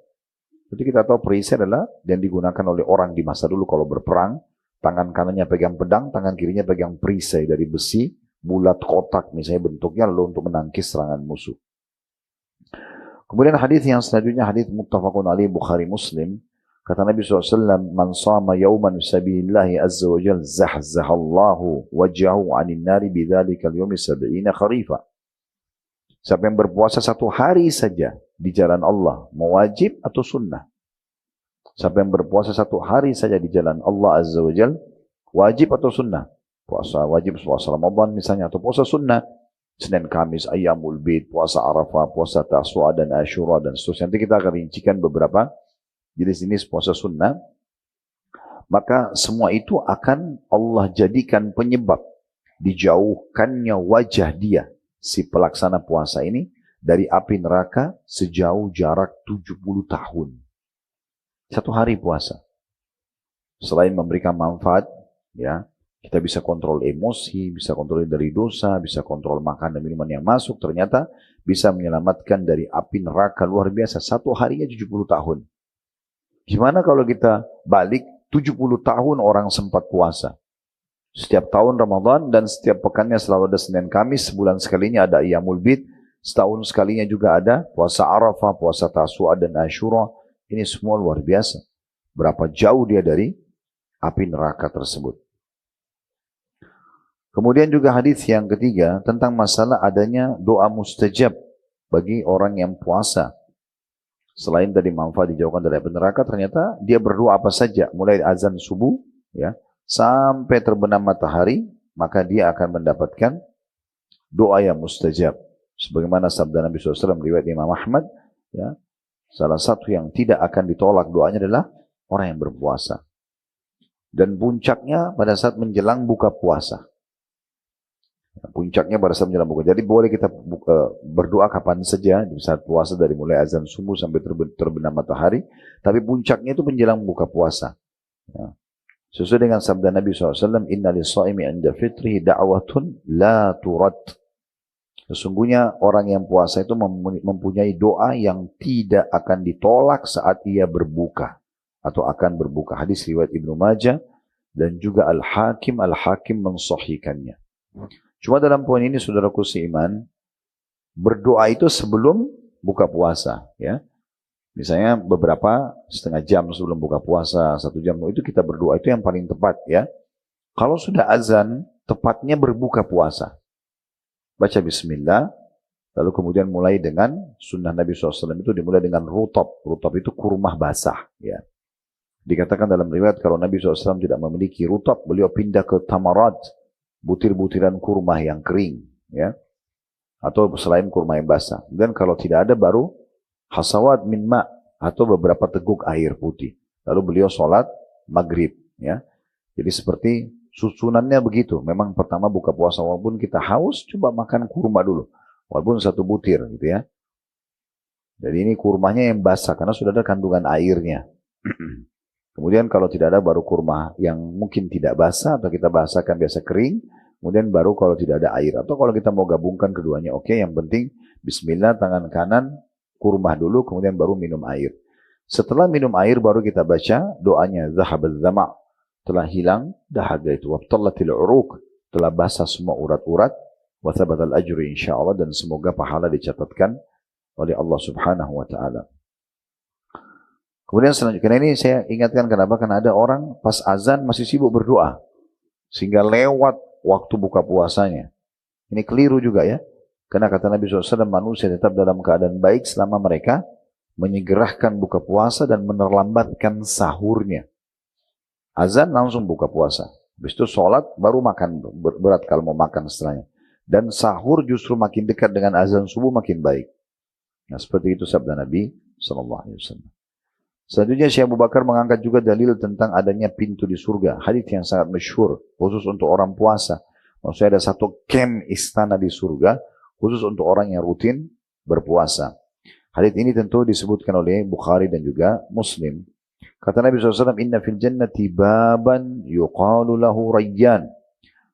Jadi kita tahu perisai adalah yang digunakan oleh orang di masa dulu kalau berperang. Tangan kanannya pegang pedang, tangan kirinya pegang perisai dari besi, bulat kotak misalnya bentuknya, lalu untuk menangkis serangan musuh. Kemudian hadis yang selanjutnya, hadis muttafaqun alaih Bukhari Muslim. Kata Nabi SAW, man sama yawman fisabilillahi azza wa jal zahzahallahu wajahu anin nari bidhalika al-yawmi sab'ina kharifa. Siapa yang berpuasa satu hari saja di jalan Allah, mewajib atau sunnah. Siapa yang berpuasa satu hari saja di jalan Allah azza wa jal, wajib atau sunnah. Puasa wajib, puasa Ramadan misalnya, atau puasa sunnah. Senin, Kamis, Ayyamul Bid, puasa Arafah, puasa Tasu'a dan Ashura dan seterusnya. Nanti kita akan rincikan beberapa jenis-jenis puasa sunnah. Maka semua itu akan Allah jadikan penyebab dijauhkannya wajah dia, si pelaksana puasa ini, dari api neraka sejauh jarak 70 tahun. Satu hari puasa. Selain memberikan manfaat, ya, kita bisa kontrol emosi, bisa kontrol dari dosa, bisa kontrol makan dan minuman yang masuk. Ternyata bisa menyelamatkan dari api neraka luar biasa. Satu harinya 70 tahun. Gimana kalau kita balik 70 tahun orang sempat puasa? Setiap tahun Ramadan dan setiap pekannya selalu ada Senin Kamis. Sebulan sekalinya ada Ayyamul Bid. Setahun sekalinya juga ada puasa Arafah, puasa Tasu'a dan Ashura. Ini semua luar biasa. Berapa jauh dia dari api neraka tersebut. Kemudian juga hadis yang ketiga tentang masalah adanya doa mustajab bagi orang yang puasa. Selain dari manfaat dijauhkan dari api neraka, ternyata dia berdoa apa saja, mulai azan subuh, ya, sampai terbenam matahari, maka dia akan mendapatkan doa yang mustajab. Sebagaimana sabda Nabi SAW riwayat Imam Ahmad, ya, salah satu yang tidak akan ditolak doanya adalah orang yang berpuasa. Dan puncaknya pada saat menjelang buka puasa. Puncaknya pada saat menjelang buka. Jadi boleh kita berdoa kapan saja di saat puasa dari mulai azan subuh sampai terbenam matahari. Tapi puncaknya itu menjelang buka puasa. Ya. Sesuai dengan sabda Nabi SAW, Inna lis-shaimi 'inda fitrihi da'watun la turad. Sesungguhnya orang yang puasa itu mempunyai doa yang tidak akan ditolak saat ia berbuka atau akan berbuka. Hadis riwayat Ibnu Majah dan juga Al-Hakim mensahihkannya. Cuma dalam poin ini saudaraku seiman, berdoa itu sebelum buka puasa, ya. Misalnya beberapa setengah jam sebelum buka puasa, 1 jam itu kita berdoa, itu yang paling tepat, ya. Kalau sudah azan, tepatnya berbuka puasa. Baca bismillah, lalu kemudian mulai dengan sunnah Nabi SAW itu dimulai dengan rutab. Rutab itu kurma basah. Ya. Dikatakan dalam riwayat kalau Nabi SAW tidak memiliki rutab, beliau pindah ke tamarat, butir-butiran kurma yang kering. Ya. Atau selain kurma yang basah. Dan kalau tidak ada baru hasawat min ma' atau beberapa teguk air putih. Lalu beliau sholat maghrib. Ya. Jadi seperti susunannya begitu. Memang pertama buka puasa walaupun kita haus, coba makan kurma dulu. Walaupun satu butir gitu ya. Jadi ini kurmanya yang basah karena sudah ada kandungan airnya. Kemudian kalau tidak ada baru kurma yang mungkin tidak basah atau kita basahkan biasa kering. Kemudian baru kalau tidak ada air. Atau kalau kita mau gabungkan keduanya, oke. Yang penting bismillah tangan kanan kurma dulu kemudian baru minum air. Setelah minum air baru kita baca doanya zahabaz zama'. Telah hilang dahaga itu. Wabtallatil uruq. Telah basah semua urat-urat. Wa thabatal ajri insyaallah dan semoga pahala dicatatkan oleh Allah Subhanahu wa taala. Kemudian selanjutnya ini saya ingatkan kenapa? Karena ada orang pas azan masih sibuk berdoa sehingga lewat waktu buka puasanya. Ini keliru juga ya. Karena kata Nabi SAW manusia tetap dalam keadaan baik selama mereka menyegerakan buka puasa dan menerlambatkan sahurnya. Azan langsung buka puasa. Habis itu sholat baru makan berat kalau mau makan setelahnya. Dan sahur justru makin dekat dengan azan subuh makin baik. Nah seperti itu sabda Nabi SAW. Selanjutnya Syekh Abu Bakar mengangkat juga dalil tentang adanya pintu di surga. Hadits yang sangat masyhur khusus untuk orang puasa. Maksudnya ada satu camp istana di surga khusus untuk orang yang rutin berpuasa. Hadits ini tentu disebutkan oleh Bukhari dan juga Muslim. Kata Nabi SAW, Inna fil jannati baban yuqalu lahu Rayyan.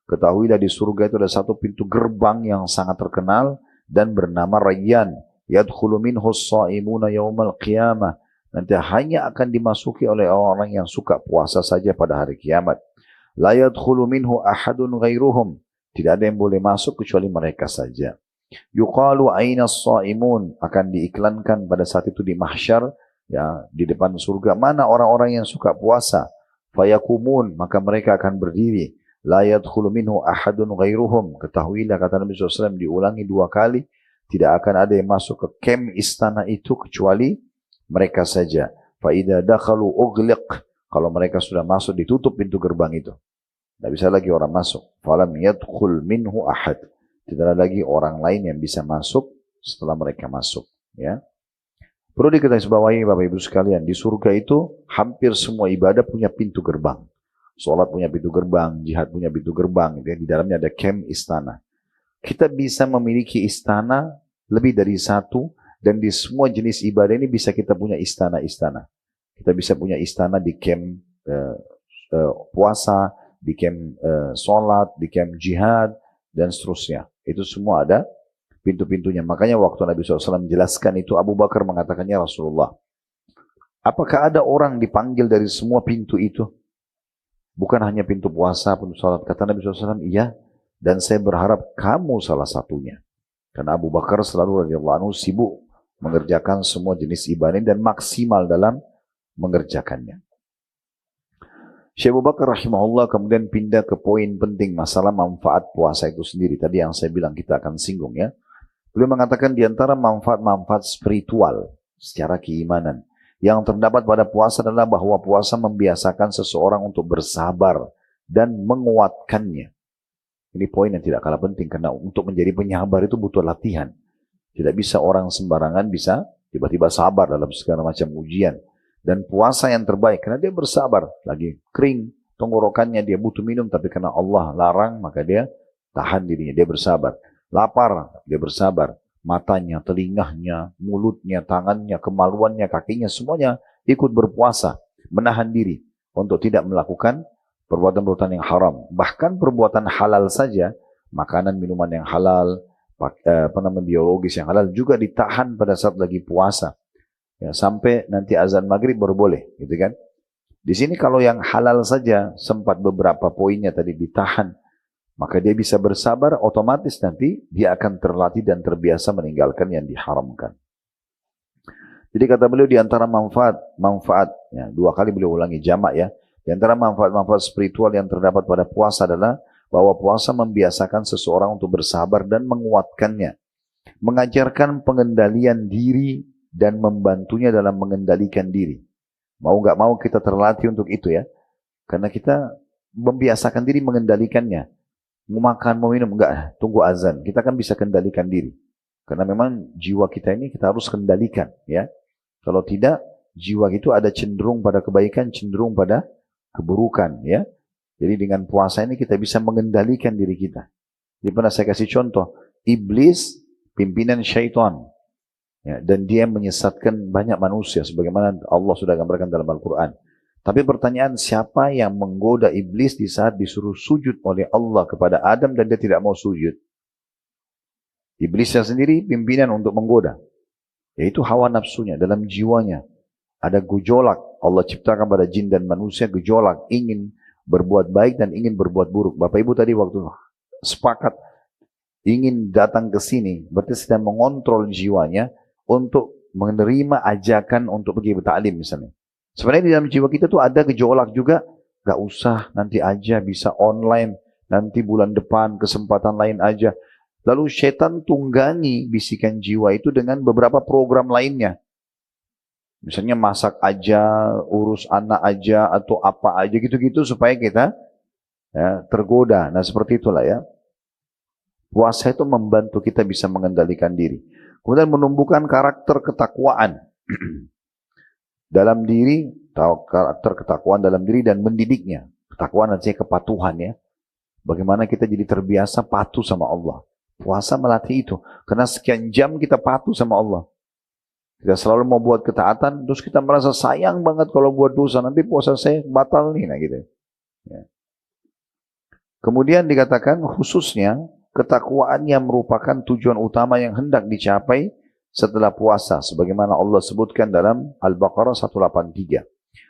Ketahuilah di surga itu ada satu pintu gerbang yang sangat terkenal dan bernama Rayyan. Yadkhulu minhu as-sa'imuna yawmal qiyamah. Nanti hanya akan dimasuki oleh orang yang suka puasa saja pada hari kiamat. La yadkhulu minhu ahadun ghairuhum. Tidak ada yang boleh masuk kecuali mereka saja. Yuqalu aina as-saimun, akan diiklankan pada saat itu di mahsyar ya di depan surga, mana orang-orang yang suka puasa? Fayakumun, maka mereka akan berdiri. La yadkhulu minhu ahadun ghairuhum. Ketahuilah kata Nabi SAW diulangi 2 kali, tidak akan ada yang masuk ke camp istana itu kecuali mereka saja. Fa'idha dakhalu ughliq. Kalau mereka sudah masuk, ditutup pintu gerbang itu. Tidak bisa lagi orang masuk. Falam yadkhul minhu ahad. Tidak ada lagi orang lain yang bisa masuk setelah mereka masuk. Ya. Perlu diketahui Bapak Ibu sekalian, di surga itu hampir semua ibadah punya pintu gerbang. Sholat punya pintu gerbang, jihad punya pintu gerbang. Gitu ya. Di dalamnya ada camp istana. Kita bisa memiliki istana lebih dari satu. Dan di semua jenis ibadah ini bisa kita punya istana-istana. Kita bisa punya istana di camp puasa, di camp sholat, di camp jihad, dan seterusnya. Itu semua ada pintu-pintunya. Makanya waktu Nabi SAW menjelaskan itu, Abu Bakar mengatakannya Rasulullah. Apakah ada orang dipanggil dari semua pintu itu? Bukan hanya pintu puasa, pintu sholat. Kata Nabi SAW, iya. Dan saya berharap kamu salah satunya. Karena Abu Bakar selalu radhiyallahu anhu sibuk mengerjakan semua jenis ibadah dan maksimal dalam mengerjakannya. Syekh Abu Bakar rahimahullah kemudian pindah ke poin penting masalah manfaat puasa itu sendiri. Tadi yang saya bilang kita akan singgung ya. Beliau mengatakan di antara manfaat-manfaat spiritual secara keimanan yang terdapat pada puasa adalah bahwa puasa membiasakan seseorang untuk bersabar dan menguatkannya. Ini poin yang tidak kalah penting karena untuk menjadi penyabar itu butuh latihan. Tidak bisa orang sembarangan bisa tiba-tiba sabar dalam segala macam ujian. Dan puasa yang terbaik karena dia bersabar. Lagi kering tenggorokannya, dia butuh minum tapi karena Allah larang maka dia tahan dirinya, dia bersabar. Lapar, dia bersabar. Matanya, telingahnya, mulutnya, tangannya, kemaluannya, kakinya semuanya ikut berpuasa, menahan diri untuk tidak melakukan perbuatan-perbuatan yang haram. Bahkan perbuatan halal saja, makanan, minuman yang halal, biologis yang halal juga ditahan pada saat lagi puasa. Ya, sampai nanti azan maghrib baru boleh, gitu kan? Di sini kalau yang halal saja sempat beberapa poinnya tadi ditahan, maka dia bisa bersabar, otomatis nanti dia akan terlatih dan terbiasa meninggalkan yang diharamkan. Jadi kata beliau di antara manfaat, ya, 2 kali beliau ulangi jamak ya. Di antara manfaat-manfaat spiritual yang terdapat pada puasa adalah bahwa puasa membiasakan seseorang untuk bersabar dan menguatkannya, mengajarkan pengendalian diri dan membantunya dalam mengendalikan diri. Mau nggak mau kita terlatih untuk itu ya, karena kita membiasakan diri mengendalikannya. Mau makan, mau minum, enggak, tunggu azan. Kita kan bisa kendalikan diri. Karena memang jiwa kita ini kita harus kendalikan ya. Kalau tidak, jiwa itu ada cenderung pada kebaikan, cenderung pada keburukan ya. Jadi dengan puasa ini kita bisa mengendalikan diri kita. Jadi pernah saya kasih contoh, iblis pimpinan syaitan ya, dan dia menyesatkan banyak manusia sebagaimana Allah sudah gambarkan dalam Al-Quran. Tapi pertanyaan, siapa yang menggoda iblis di saat disuruh sujud oleh Allah kepada Adam dan dia tidak mau sujud? Iblisnya sendiri pimpinan untuk menggoda. Yaitu hawa nafsunya dalam jiwanya. Ada gejolak. Allah ciptakan pada jin dan manusia gejolak. Ingin berbuat baik dan ingin berbuat buruk. Bapak Ibu tadi waktu sepakat ingin datang ke sini. Berarti sedang mengontrol jiwanya untuk menerima ajakan untuk pergi bertaklim misalnya. Sebenarnya di dalam jiwa kita tuh ada gejolak juga. Gak usah, nanti aja, bisa online. Nanti bulan depan, kesempatan lain aja. Lalu setan tunggangi bisikan jiwa itu dengan beberapa program lainnya. Misalnya masak aja, urus anak aja, atau apa aja gitu-gitu supaya kita ya, tergoda. Nah seperti itulah ya. Puasa itu membantu kita bisa mengendalikan diri. Kemudian menumbuhkan karakter ketakwaan dalam diri, karakter ketakwaan dalam diri dan mendidiknya. Ketakwaan artinya kepatuhan ya. Bagaimana kita jadi terbiasa patuh sama Allah. Puasa melatih itu. Karena sekian jam kita patuh sama Allah. Kita selalu mau buat ketaatan, terus kita merasa sayang banget kalau buat dosa. Nanti puasa saya batal nih, nah gitu. Ya. Kemudian dikatakan khususnya ketakwaan yang merupakan tujuan utama yang hendak dicapai setelah puasa. Sebagaimana Allah sebutkan dalam Al-Baqarah 183.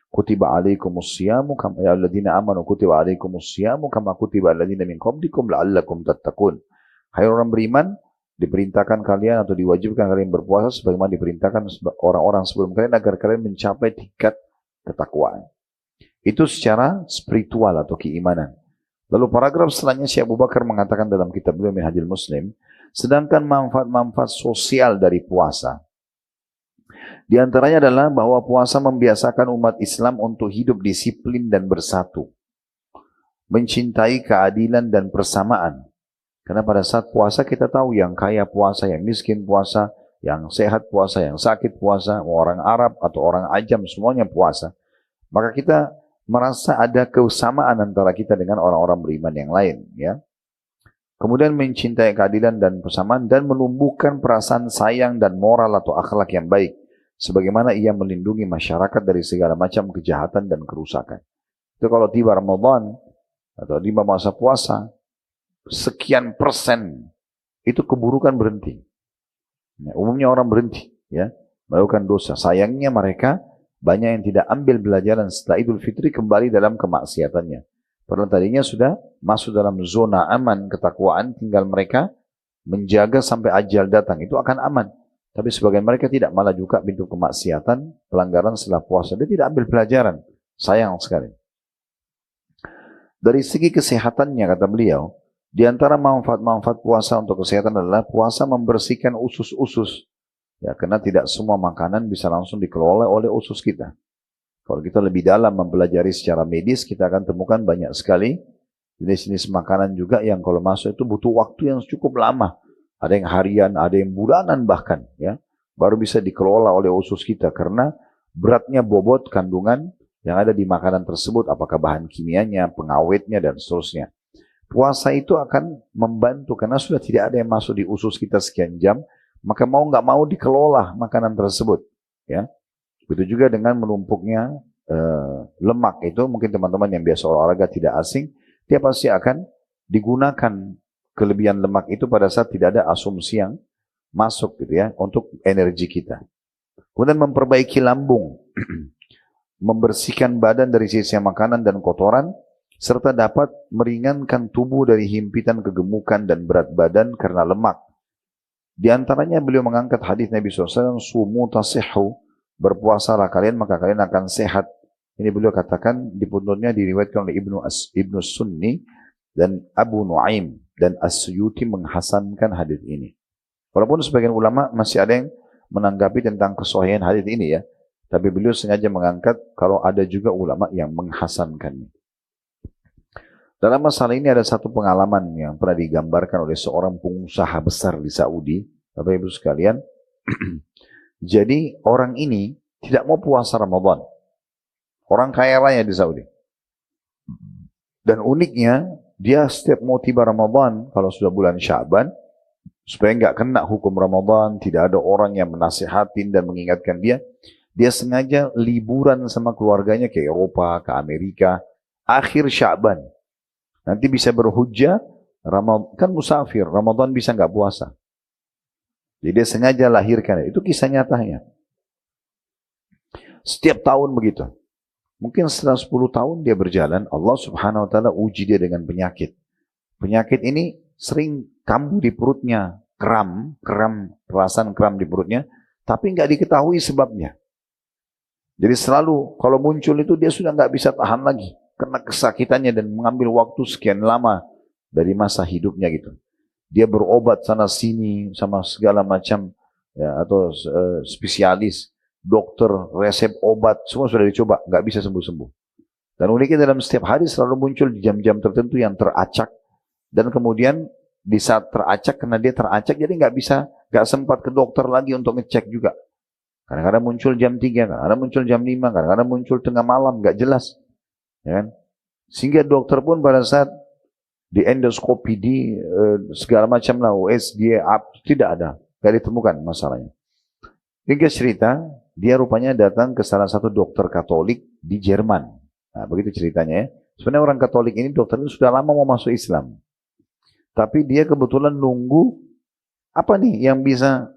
Kutiba alaikumus siyamu kama ya alladzina amanu kutiba alaikumus siyamu kama kutiba alladzina min qablikum la'allakum tattaqun. Hai orang beriman, diperintahkan kalian atau diwajibkan kalian berpuasa sebagaimana diperintahkan orang-orang sebelum kalian agar kalian mencapai tingkat ketakwaan. Itu secara spiritual atau keimanan. Lalu paragraf setelahnya Syekh Abu Bakar mengatakan dalam kitab beliau Minhajul Muslim, sedangkan manfaat-manfaat sosial dari puasa. Di antaranya adalah bahwa puasa membiasakan umat Islam untuk hidup disiplin dan bersatu. Mencintai keadilan dan persamaan. Karena pada saat puasa kita tahu yang kaya puasa, yang miskin puasa, yang sehat puasa, yang sakit puasa, orang Arab atau orang Ajam semuanya puasa. Maka kita merasa ada kesamaan antara kita dengan orang-orang beriman yang lain. Ya. Kemudian mencintai keadilan dan persamaan dan menumbuhkan perasaan sayang dan moral atau akhlak yang baik. Sebagaimana ia melindungi masyarakat dari segala macam kejahatan dan kerusakan. Itu kalau tiba Ramadan atau tiba masa puasa, sekian persen itu keburukan berhenti. Ya, umumnya orang berhenti ya melakukan dosa. Sayangnya mereka banyak yang tidak ambil pelajaran setelah Idul Fitri kembali dalam kemaksiatannya. Padahal tadinya sudah masuk dalam zona aman ketakwaan, tinggal mereka menjaga sampai ajal datang, itu akan aman. Tapi sebagian mereka tidak, malah juga pintu kemaksiatan, pelanggaran setelah puasa. Dia tidak ambil pelajaran. Sayang sekali. Dari segi kesehatannya kata beliau, di antara manfaat-manfaat puasa untuk kesehatan adalah puasa membersihkan usus-usus. Ya, karena tidak semua makanan bisa langsung dikelola oleh usus kita. Kalau kita lebih dalam mempelajari secara medis, kita akan temukan banyak sekali jenis-jenis makanan juga yang kalau masuk itu butuh waktu yang cukup lama. Ada yang harian, ada yang bulanan bahkan, ya, baru bisa dikelola oleh usus kita karena beratnya bobot kandungan yang ada di makanan tersebut, apakah bahan kimianya, pengawetnya, dan seterusnya. Puasa itu akan membantu karena sudah tidak ada yang masuk di usus kita sekian jam, maka mau nggak mau dikelola makanan tersebut. Ya, begitu juga dengan menumpuknya lemak itu, mungkin teman-teman yang biasa olahraga tidak asing, dia pasti akan digunakan kelebihan lemak itu pada saat tidak ada asumsi yang masuk gitu ya untuk energi kita. Kemudian memperbaiki lambung, membersihkan badan dari sisa makanan dan kotoran, serta dapat meringankan tubuh dari himpitan kegemukan dan berat badan karena lemak. Di antaranya beliau mengangkat hadis Nabi SAW, sumu tasihhu, berpuasalah kalian maka kalian akan sehat. Ini beliau katakan di punutnya diriwayatkan oleh Ibnu Sunni dan Abu Nuaim dan As-Suyuti menghasankan hadis ini. Walaupun sebagian ulama masih ada yang menanggapi tentang kesahihan hadis ini ya, tapi beliau sengaja mengangkat kalau ada juga ulama yang menghasankannya. Dalam masalah ini ada satu pengalaman yang pernah digambarkan oleh seorang pengusaha besar di Saudi, Bapak Ibu sekalian. Jadi orang ini tidak mau puasa Ramadan. Orang kaya raya di Saudi. Dan uniknya, dia setiap mau tiba Ramadan, kalau sudah bulan Sya'ban, supaya nggak kena hukum Ramadan, tidak ada orang yang menasihatin dan mengingatkan dia, dia sengaja liburan sama keluarganya ke Eropa, ke Amerika, akhir Sya'ban. Nanti bisa berhujjah, kan musafir, Ramadan bisa nggak puasa. Jadi dia sengaja lahirkan, itu kisah nyatanya. Setiap tahun begitu. Mungkin setelah 10 tahun dia berjalan, Allah subhanahu wa ta'ala uji dia dengan penyakit. Penyakit ini sering kambuh di perutnya, perasaan kram di perutnya, tapi nggak diketahui sebabnya. Jadi selalu kalau muncul itu dia sudah nggak bisa tahan lagi, karena kesakitannya dan mengambil waktu sekian lama dari masa hidupnya gitu. Dia berobat sana sini sama segala macam ya, atau spesialis. Dokter, resep obat, semua sudah dicoba, nggak bisa sembuh-sembuh. Dan uniknya dalam setiap hari selalu muncul di jam-jam tertentu yang teracak. Dan kemudian di saat teracak, karena dia teracak, jadi nggak sempat ke dokter lagi untuk ngecek juga. Kadang-kadang muncul jam 3, kadang-kadang muncul jam 5, kadang-kadang muncul tengah malam, nggak jelas. Ya kan? Sehingga dokter pun pada saat di endoskopi, di segala macam lah, USG, tidak ada, nggak ditemukan masalahnya. Hingga cerita, dia rupanya datang ke salah satu dokter Katolik di Jerman. Nah, begitu ceritanya ya. Sebenarnya orang Katolik ini dokter itu sudah lama mau masuk Islam. Tapi dia kebetulan nunggu apa nih yang bisa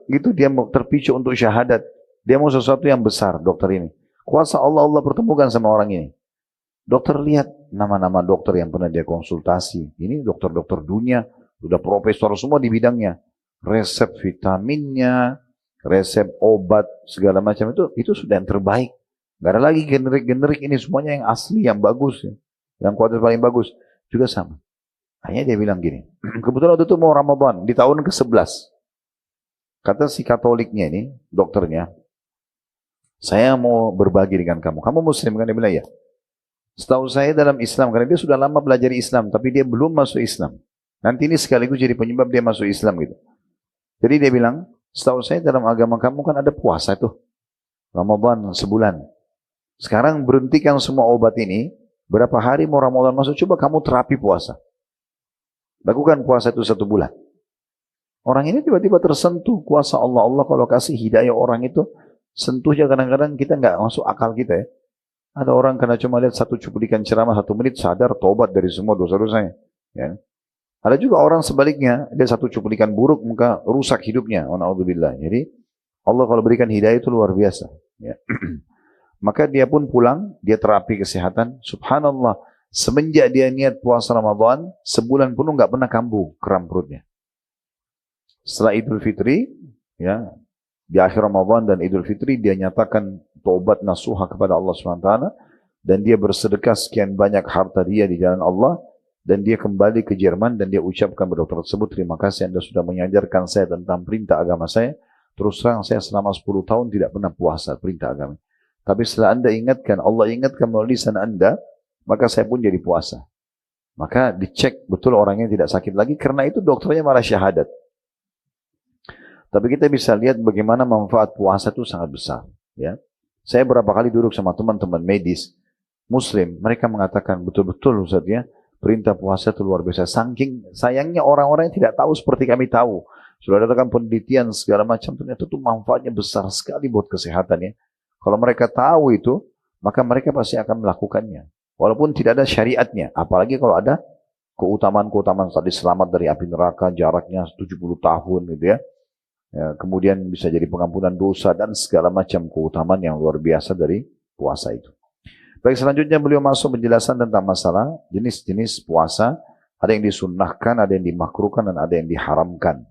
gitu dia mau terpicu untuk syahadat. Dia mau sesuatu yang besar dokter ini. Kuasa Allah pertemukan sama orang ini. Dokter lihat nama-nama dokter yang pernah dia konsultasi. Ini dokter-dokter dunia, sudah profesor semua di bidangnya. Resep vitaminnya, resep obat segala macam itu sudah yang terbaik. Gak ada lagi generik-generik, ini semuanya yang asli, yang bagus, yang kualitas paling bagus juga sama. Hanya dia bilang gini, kebetulan waktu itu mau Ramadan di tahun ke-11. Kata si Katoliknya ini, dokternya, saya mau berbagi dengan kamu. Kamu Muslim kan? Dia bilang ya. Setahu saya dalam Islam, karena dia sudah lama belajar Islam, tapi dia belum masuk Islam. Nanti ini sekaligus jadi penyebab dia masuk Islam gitu. Jadi dia bilang, setahu saya dalam agama kamu kan ada puasa tuh. Ramadan sebulan. Sekarang berhentikan semua obat ini. Berapa hari mau Ramadan masuk, coba kamu terapi puasa. Lakukan puasa itu 1 bulan. Orang ini tiba-tiba tersentuh kuasa Allah. Allah kalau kasih hidayah orang itu, sentuhnya kadang-kadang kita nggak masuk akal kita ya. Ada orang karena cuma lihat satu cuplikan ceramah 1 menit, sadar, tobat dari semua dosa-dosanya. Ya. Ada juga orang sebaliknya, dia satu cuplikan buruk, maka rusak hidupnya. Na'udzubillah. Jadi Allah kalau berikan hidayah itu luar biasa. Ya. Maka dia pun pulang, dia terapi kesehatan. Subhanallah, semenjak dia niat puasa Ramadan, sebulan penuh nggak pernah kambuh kram perutnya. Setelah Idul Fitri, ya, di akhir Ramadan dan Idul Fitri, dia nyatakan taubat nasuha kepada Allah SWT, dan dia bersedekah sekian banyak harta dia di jalan Allah, dan dia kembali ke Jerman, dan dia ucapkan kepada dokter tersebut, terima kasih Anda sudah mengajarkan saya tentang perintah agama saya. Terus terang saya selama 10 tahun tidak pernah puasa perintah agama. Tapi setelah Anda ingatkan, Allah ingatkan melalui lisan Anda, maka saya pun jadi puasa. Maka dicek betul orangnya tidak sakit lagi, karena itu dokternya malah syahadat. Tapi kita bisa lihat bagaimana manfaat puasa itu sangat besar. Ya, saya berapa kali duduk sama teman-teman medis Muslim, mereka mengatakan betul-betul Ustaz ya, perintah puasa itu luar biasa. Saking sayangnya orang-orang yang tidak tahu seperti kami tahu. Sudah datangkan penelitian segala macam, ternyata itu manfaatnya besar sekali buat kesehatan ya. Kalau mereka tahu itu, maka mereka pasti akan melakukannya. Walaupun tidak ada syariatnya, apalagi kalau ada keutamaan-keutamaan tadi, selamat dari api neraka, jaraknya 70 tahun gitu ya. Ya, kemudian bisa jadi pengampunan dosa dan segala macam keutamaan yang luar biasa dari puasa itu. Baik, selanjutnya beliau masuk penjelasan tentang masalah jenis-jenis puasa. Ada yang disunnahkan, ada yang dimakruhkan, dan ada yang diharamkan.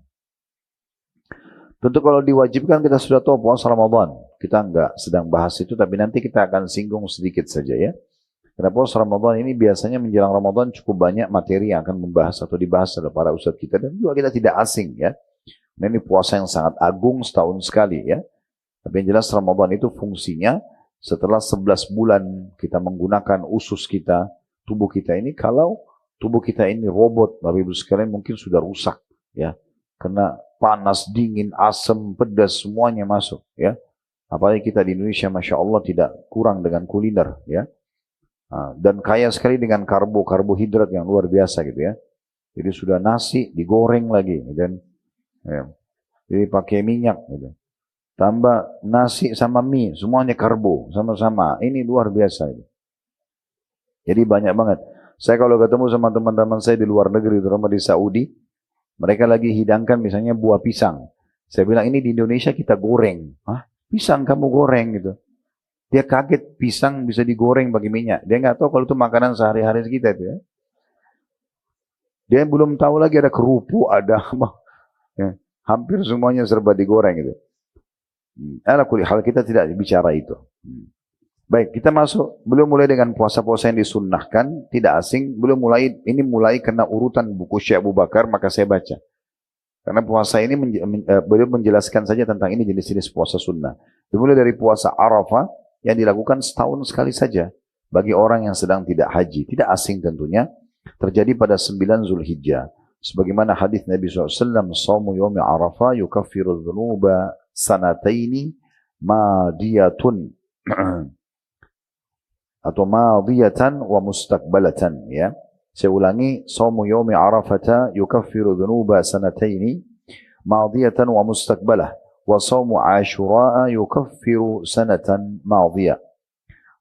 Tentu kalau diwajibkan kita sudah tahu puasa Ramadan. Kita enggak sedang bahas itu, tapi nanti kita akan singgung sedikit saja ya. Karena puasa Ramadan ini biasanya menjelang Ramadan cukup banyak materi yang akan membahas atau dibahas oleh para ustadz kita. Dan juga kita tidak asing ya. Nah, ini puasa yang sangat agung setahun sekali ya. Tapi yang jelas Ramadan itu fungsinya setelah 11 bulan kita menggunakan usus kita, tubuh kita ini, kalau tubuh kita ini robot, Bapak Ibu sekalian mungkin sudah rusak ya. Karena panas, dingin, asam, pedas semuanya masuk ya. Apalagi kita di Indonesia Masya Allah tidak kurang dengan kuliner ya. Dan kaya sekali dengan karbohidrat yang luar biasa gitu ya. Jadi sudah nasi digoreng lagi dan ya, jadi pakai minyak gitu. Tambah nasi sama mie, semuanya karbo sama-sama. Ini luar biasa itu. Jadi banyak banget. Saya kalau ketemu sama teman-teman saya di luar negeri, terutama di Saudi, mereka lagi hidangkan misalnya buah pisang. Saya bilang ini di Indonesia kita goreng. Hah? Pisang kamu goreng gitu. Dia kaget pisang bisa digoreng pakai minyak. Dia nggak tahu kalau itu makanan sehari-hari kita itu ya. Dia belum tahu lagi ada kerupuk, ada apa. Ya, hampir semuanya serba digoreng gitu. Hal kita tidak bicara itu. Baik, kita masuk. Belum mulai dengan puasa-puasa yang disunnahkan, tidak asing. Belum mulai, ini mulai karena urutan buku Syekh Abu Bakar, maka saya baca. Karena puasa ini beliau menjelaskan saja tentang ini jenis-jenis puasa sunnah. Dimulai dari puasa Arafah yang dilakukan setahun sekali saja bagi orang yang sedang tidak haji. Tidak asing tentunya. Terjadi pada 9 Zulhijjah. Sebagaimana hadis Nabi SAW, "Shaumu yaumi Arafah yukaffiru dzunuba sanataini madiyatun." Atau madiyatan wa mustaqbalatan ya. Saya ulangi, "Shaumu yaumi Arafata yukaffiru dzunuba sanataini madiyatan wa mustaqbalah wa shaumu Asyura yukaffiru sanatan madiyah."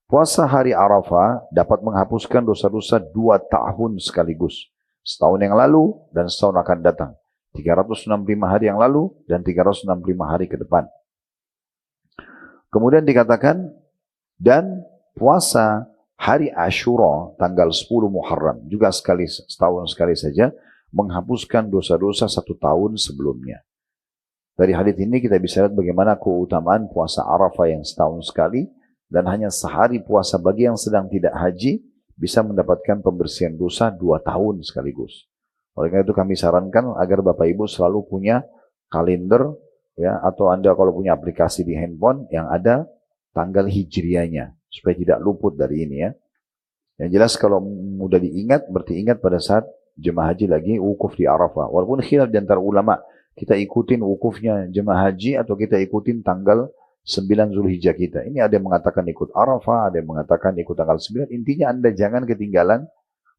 Puasa hari Arafah dapat menghapuskan dosa-dosa 2 tahun sekaligus. Setahun yang lalu dan setahun akan datang. 365 hari yang lalu dan 365 hari ke depan. Kemudian dikatakan, dan puasa hari Asyura tanggal 10 Muharram juga setahun sekali saja menghapuskan dosa-dosa 1 tahun sebelumnya. Dari hadis ini kita bisa lihat bagaimana keutamaan puasa Arafah yang setahun sekali dan hanya sehari puasa bagi yang sedang tidak haji bisa mendapatkan pembersihan dosa 2 tahun sekaligus. Oleh karena itu kami sarankan agar Bapak Ibu selalu punya kalender ya, atau Anda kalau punya aplikasi di handphone yang ada tanggal hijriahnya supaya tidak luput dari ini ya. Yang jelas kalau mudah diingat berarti ingat pada saat jemaah haji lagi wukuf di Arafah. Walaupun khilaf di antara ulama, kita ikutin wukufnya jemaah haji atau kita ikutin tanggal 9 Zulhijjah kita. Ini ada yang mengatakan ikut Arafah, ada yang mengatakan ikut tanggal 9. Intinya Anda jangan ketinggalan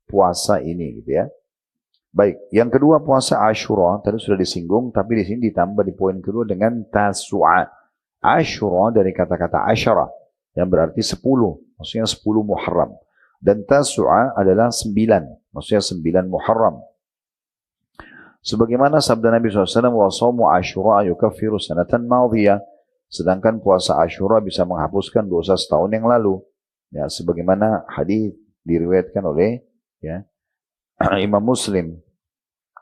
puasa ini gitu ya. Baik, yang kedua puasa Asyura, tadi sudah disinggung, tapi di sini ditambah di poin kedua dengan Tasu'a. Asyura dari kata-kata asyara, yang berarti 10, maksudnya 10 Muharram. Dan Tasu'a adalah 9, maksudnya 9 Muharram. Sebagaimana sabda Nabi SAW, wa shaumu Asyura yukaffiru sanatan madhiyah. Sedangkan puasa Asyura bisa menghapuskan dosa setahun yang lalu. Ya, sebagaimana hadis diriwayatkan oleh ya, Imam Muslim.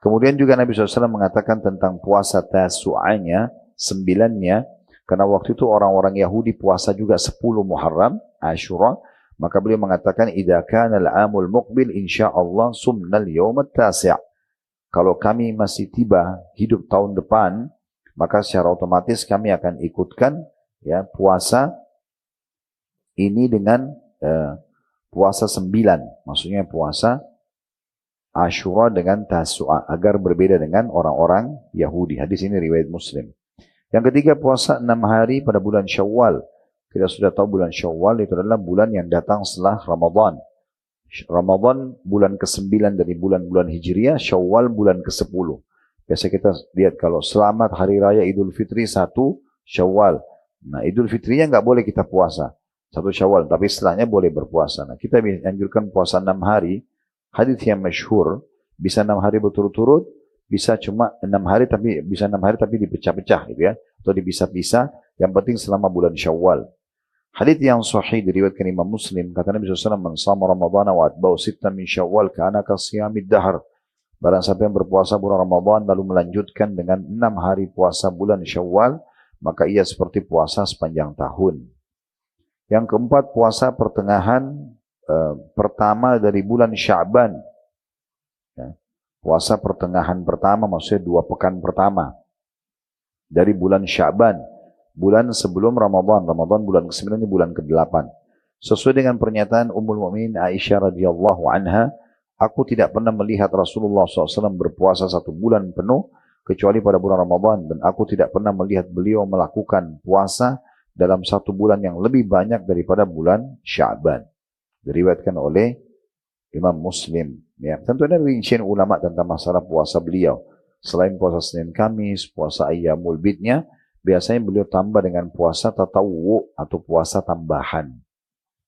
Kemudian juga Nabi SAW mengatakan tentang puasa Tasu'anya, 9-nya, karena waktu itu orang-orang Yahudi puasa juga 10 Muharram, Asyura, maka beliau mengatakan, "Idza kana al-'amul muqbil insyaallah sumnal yawm at-tasi'." Kalau kami masih tiba hidup tahun depan, maka secara otomatis kami akan ikutkan ya puasa ini dengan puasa 9, maksudnya puasa Asyura dengan Tasu'a agar berbeda dengan orang-orang Yahudi. Hadis ini riwayat Muslim. Yang ketiga puasa 6 hari pada bulan Syawal. Kita sudah tahu bulan Syawal itu adalah bulan yang datang setelah Ramadan. Ramadan bulan ke-9 dari bulan-bulan Hijriah, Syawal bulan ke-10. Biasa kita lihat kalau selamat hari raya Idul Fitri 1 Syawal. Nah, Idul Fitrinya nggak boleh kita puasa 1 Syawal, tapi setelahnya boleh berpuasa. Nah, kita anjurkan puasa 6 hari. Hadis yang masyhur, bisa 6 hari berturut-turut, bisa cuma 6 hari tapi bisa 6 hari tapi dipecah-pecah gitu ya, atau dipisah-pisah. Yang penting selama bulan Syawal. Hadis yang sahih diriwayatkan Imam Muslim, kata Nabi SAW, "Man shama Ramadhana wa atba'u sittan min Syawal kana ka shiyamid dahr." Barang siapa yang berpuasa bulan Ramadan lalu melanjutkan dengan 6 hari puasa bulan Syawal, maka ia seperti puasa sepanjang tahun. Yang keempat, puasa pertengahan pertama dari bulan Sya'ban. Ya. Puasa pertengahan pertama maksudnya 2 pekan pertama dari bulan Sya'ban. Bulan sebelum Ramadan. Ramadan bulan ke-9 ini bulan ke-8. Sesuai dengan pernyataan Ummul Mukminin Aisyah radhiyallahu anha, aku tidak pernah melihat Rasulullah SAW berpuasa 1 bulan penuh kecuali pada bulan Ramadan, dan aku tidak pernah melihat beliau melakukan puasa dalam 1 bulan yang lebih banyak daripada bulan Sya'ban. Diriwayatkan oleh Imam Muslim. Ya, tentu ada rincian ulama tentang masalah puasa beliau. Selain puasa Senin Kamis, puasa Ayyamul Bidnya, biasanya beliau tambah dengan puasa tatawwu atau puasa tambahan.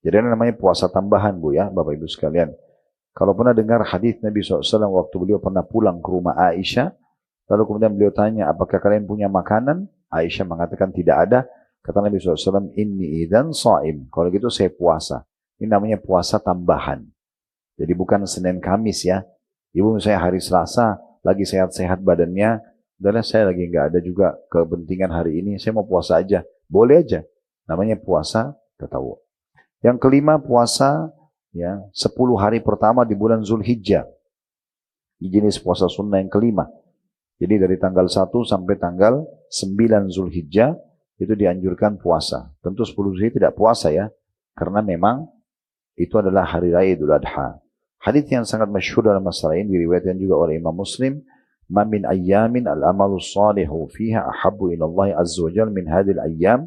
Jadi ini namanya puasa tambahan, Bu, ya, Bapak Ibu sekalian. Kalau pernah dengar hadis Nabi SAW waktu beliau pernah pulang ke rumah Aisyah, lalu kemudian beliau tanya, apakah kalian punya makanan? Aisyah mengatakan tidak ada. Kata Nabi SAW, inni idzan shaim. Kalau gitu saya puasa. Ini namanya puasa tambahan. Jadi bukan Senin Kamis, ya. Ibu saya hari Selasa, lagi sehat-sehat badannya, dan saya lagi nggak ada juga kepentingan hari ini, saya mau puasa aja. Boleh aja. Namanya puasa tatawwu. Yang kelima, puasa ya 10 hari pertama di bulan Zulhijjah. Ini jenis puasa sunnah yang kelima. Jadi dari tanggal 1 sampai tanggal 9 Zulhijjah itu dianjurkan puasa. Tentu 10 Zulhijjah tidak puasa, ya, karena memang itu adalah hari raya Idul Adha. Hadits yang sangat masyhur dalam masalah ini diriwayatkan juga oleh Imam Muslim. Ma min ayyamin al-amalus salihu fiha ahabbu ila Allah azza wa jalla min hadhil ayyam.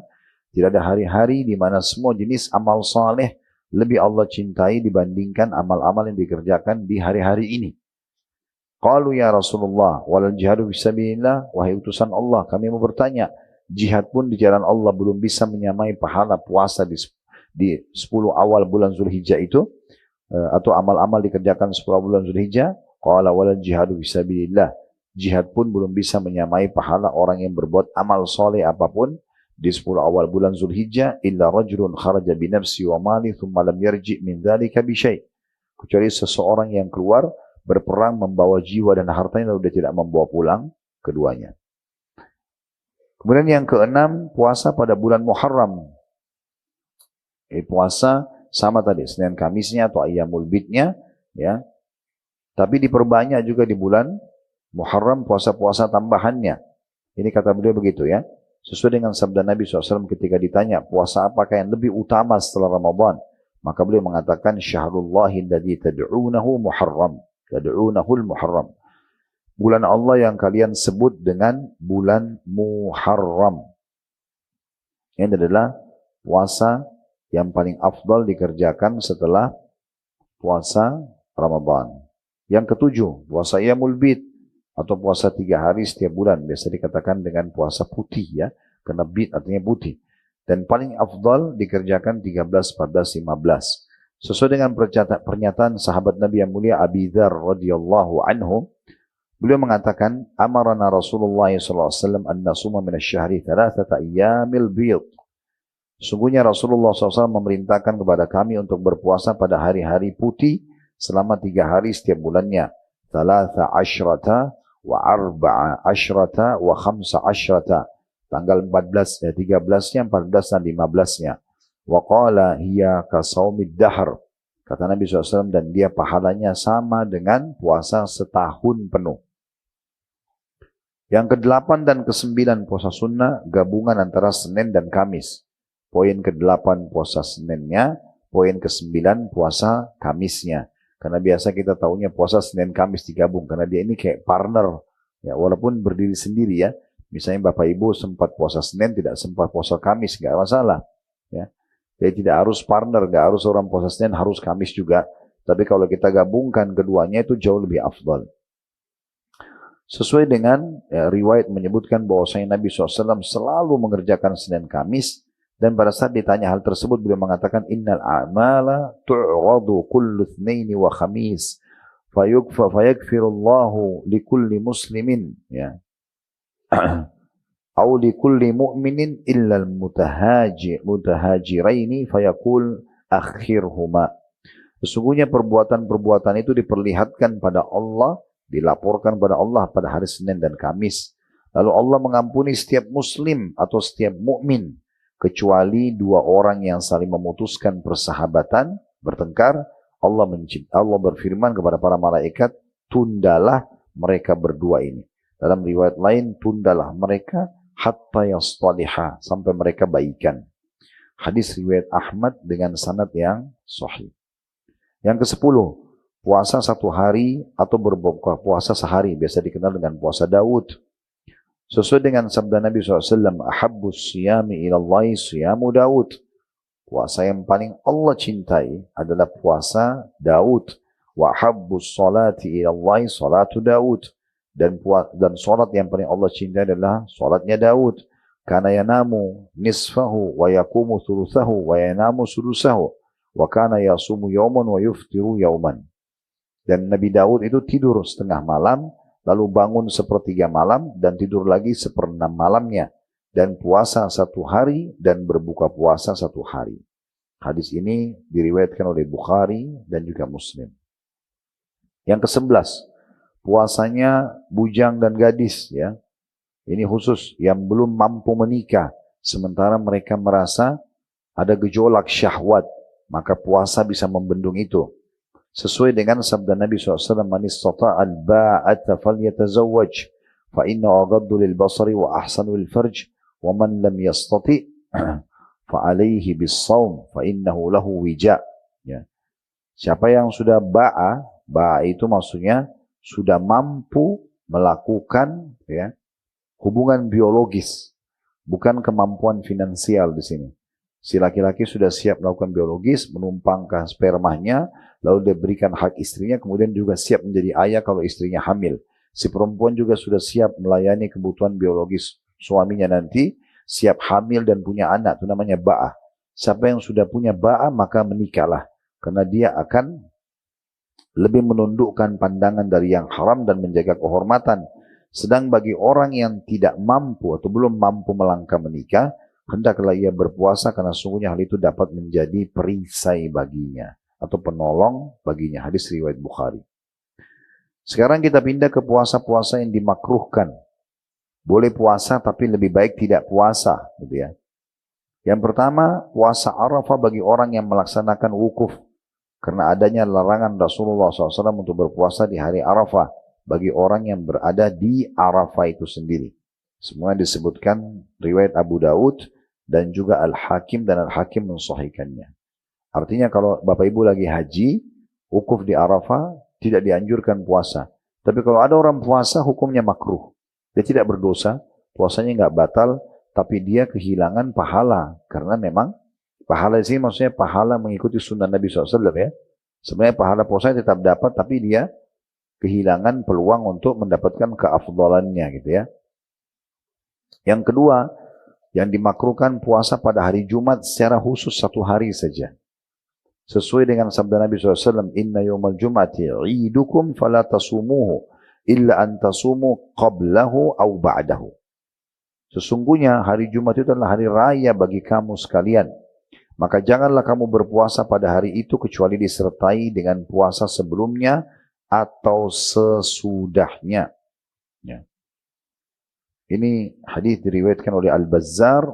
Tidak ada hari-hari di mana semua jenis amal saleh lebih Allah cintai dibandingkan amal-amal yang dikerjakan di hari-hari ini. Qalu ya Rasulullah walal jihadu fisabilillah, wahai utusan Allah, kami mau bertanya, jihad pun di jalan Allah belum bisa menyamai pahala puasa di 10 awal bulan Zulhijjah itu, atau amal-amal dikerjakan 10 bulan Zulhijjah. Qala walal jihadu fisabilillah, jihad pun belum bisa menyamai pahala orang yang berbuat amal soleh apapun di 10 awal bulan Zulhijjah, illa rajulun kharaja binafsi wa mali thumma lam yarji' min dzalika bi syai', kecuali seseorang yang keluar berperang membawa jiwa dan hartanya lalu dia tidak membawa pulang keduanya. Kemudian yang keenam, puasa pada bulan Muharram. Puasa sama tadi, Senin Kamisnya atau Ayyamul Bidnya, ya. Tapi diperbanyak juga di bulan Muharram puasa-puasa tambahannya. Ini kata beliau begitu, ya. Sesuai dengan sabda Nabi SAW ketika ditanya, puasa apakah yang lebih utama setelah Ramadan? Maka beliau mengatakan, Syahrullahi alladzi tad'unahu Muharram. Tad'unahul Muharram. Bulan Allah yang kalian sebut dengan bulan Muharram. Ini adalah puasa yang paling afdal dikerjakan setelah puasa Ramadan. Yang ketujuh, puasa Ayyamul Bid, atau puasa 3 hari setiap bulan. Biasa dikatakan dengan puasa putih, ya, karena bid artinya putih. Dan paling afdal dikerjakan 13, 14, 15. Sesuai dengan pernyataan sahabat Nabi yang mulia Abi Dzar radhiyallahu anhu, beliau mengatakan, amarana Rasulullah SAW an nasuma min asy-syahri 3 ayyamil bid. Sungguhnya Rasulullah SAW memerintahkan kepada kami untuk berpuasa pada hari-hari putih selama 3 hari setiap bulannya. 13 wa 14 wa 15. Tanggal 13-nya, 14 dan 15-nya. Wa qala hiya ka shaumid dahr. Kata Nabi SAW, dan dia pahalanya sama dengan puasa setahun penuh. Yang ke-8 dan ke-9 puasa sunnah gabungan antara Senin dan Kamis. Poin ke-8 puasa Seninnya, poin ke-9 puasa Kamisnya. Karena biasa kita tahunya puasa Senin Kamis digabung, karena dia ini kayak partner, ya, walaupun berdiri sendiri, ya. Misalnya Bapak Ibu sempat puasa Senin, tidak sempat puasa Kamis, nggak masalah, ya. Jadi tidak harus partner, nggak harus orang puasa Senin harus Kamis juga. Tapi kalau kita gabungkan keduanya itu jauh lebih afdal. Sesuai dengan riwayat menyebutkan bahwasanya Nabi SAW selalu mengerjakan Senin Kamis. Dan pada saat ditanya hal tersebut, beliau mengatakan, innal a'mala tu'radu kullu itsnaini wa khamis fayagfirullahu likulli muslimin, ya, au likulli mu'minin illa al-mutahajiraini fayaqul akhirhuma. Sesungguhnya perbuatan-perbuatan itu diperlihatkan pada Allah dilaporkan pada Allah pada hari Senin dan Kamis. Lalu Allah mengampuni setiap muslim atau setiap mukmin kecuali dua orang yang saling memutuskan persahabatan, bertengkar. Allah berfirman kepada para malaikat, tundalah mereka berdua ini. Dalam riwayat lain, tundalah mereka hatta yastaliha, sampai mereka baikan. Hadis riwayat Ahmad dengan sanad yang sahih. Yang ke-10, puasa satu hari atau berbuka puasa sehari, biasa dikenal dengan puasa Daud. Sesuai dengan sabda Nabi SAW, ahabbus siyami ilallahi siyamu Daud. Puasa yang paling Allah cintai adalah puasa Daud. Wa ahabbus salati ilallahi salatu Daud. Dan salat yang paling Allah cintai adalah salatnya Daud. Kana yanamu nisfahu wa yakumu thuluthahu wa yanamu sudusahu. Wa kana yasumu yawman wa yuftiru yawman. Dan Nabi Daud itu tidur setengah malam, lalu bangun sepertiga malam, dan tidur lagi seperenam malamnya. Dan puasa satu hari, dan berbuka puasa satu hari. Hadis ini diriwayatkan oleh Bukhari dan juga Muslim. Yang ke-11, puasanya bujang dan gadis, ya. Ini khusus yang belum mampu menikah, sementara mereka merasa ada gejolak syahwat, maka puasa bisa membendung itu. Sesuai dengan sabda Nabi SAW, man istata'al ba'ata falyatazawwaj, fa inna aghaddu lil basari wa ahsanu lil farj, wa man lam yastati' fa alaihi bis saum, fa innahu lahu wija. Ya. Siapa yang sudah ba'a itu maksudnya sudah mampu melakukan, ya, hubungan biologis, bukan kemampuan finansial di sini. Si laki-laki sudah siap melakukan biologis, menumpangkan spermanya, lalu diberikan hak istrinya, kemudian juga siap menjadi ayah kalau istrinya hamil. Si perempuan juga sudah siap melayani kebutuhan biologis suaminya nanti, siap hamil dan punya anak, itu namanya ba'ah. Siapa yang sudah punya ba'ah, maka menikahlah, karena dia akan lebih menundukkan pandangan dari yang haram dan menjaga kehormatan. Sedang bagi orang yang tidak mampu atau belum mampu melangkah menikah, hendaklah ia berpuasa karena sungguhnya hal itu dapat menjadi perisai baginya atau penolong baginya. Hadis riwayat Bukhari. Sekarang kita pindah ke puasa-puasa yang dimakruhkan. Boleh puasa tapi lebih baik tidak puasa, gitu ya. Yang pertama, puasa Arafah bagi orang yang melaksanakan wukuf, karena adanya larangan Rasulullah SAW untuk berpuasa di hari Arafah bagi orang yang berada di Arafah itu sendiri. Semua disebutkan riwayat Abu Daud dan juga Al-Hakim, dan Al-Hakim mensahihkannya. Artinya kalau Bapak Ibu lagi haji, wukuf di Arafah, tidak dianjurkan puasa. Tapi kalau ada orang puasa, hukumnya makruh. Dia tidak berdosa, puasanya nggak batal, tapi dia kehilangan pahala. Karena memang pahala di sini maksudnya pahala mengikuti sunnah Nabi SAW, ya. Sebenarnya pahala puasa tetap dapat, tapi dia kehilangan peluang untuk mendapatkan keafdalannya, gitu ya. Yang kedua, yang dimakruhkan puasa pada hari Jumat secara khusus satu hari saja. Sesuai dengan sabda Nabi SAW, inna yawmal jum'ati idukum fala tasumuhu illa an tasumu qablahu au ba'dahu. Sesungguhnya hari Jumat itu adalah hari raya bagi kamu sekalian. Maka janganlah kamu berpuasa pada hari itu kecuali disertai dengan puasa sebelumnya atau sesudahnya. Ya. Ini hadis diriwayatkan oleh Al-Bazzar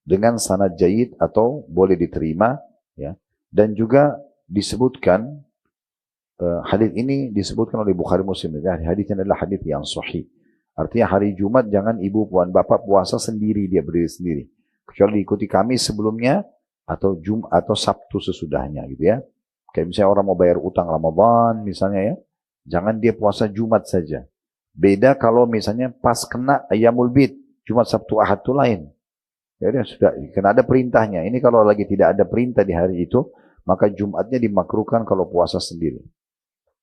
dengan sanad jayyid atau boleh diterima, ya. Dan juga disebutkan hadis ini disebutkan oleh Bukhari Muslim. Hadis ini adalah hadis yang sahih. Artinya hari Jumat jangan ibu puan bapak puasa sendiri, dia berdiri sendiri. Kecuali diikuti Kamis sebelumnya atau Jumat atau Sabtu sesudahnya, gitu ya. Kayak misalnya orang mau bayar utang Ramadan misalnya, ya. Jangan dia puasa Jumat saja. Beda kalau misalnya pas kena Ayyamul Bid, Jumat, Sabtu, Ahad itu lain. Ya sudah, karena ada perintahnya. Ini kalau lagi tidak ada perintah di hari itu, maka Jumatnya dimakruhkan kalau puasa sendiri.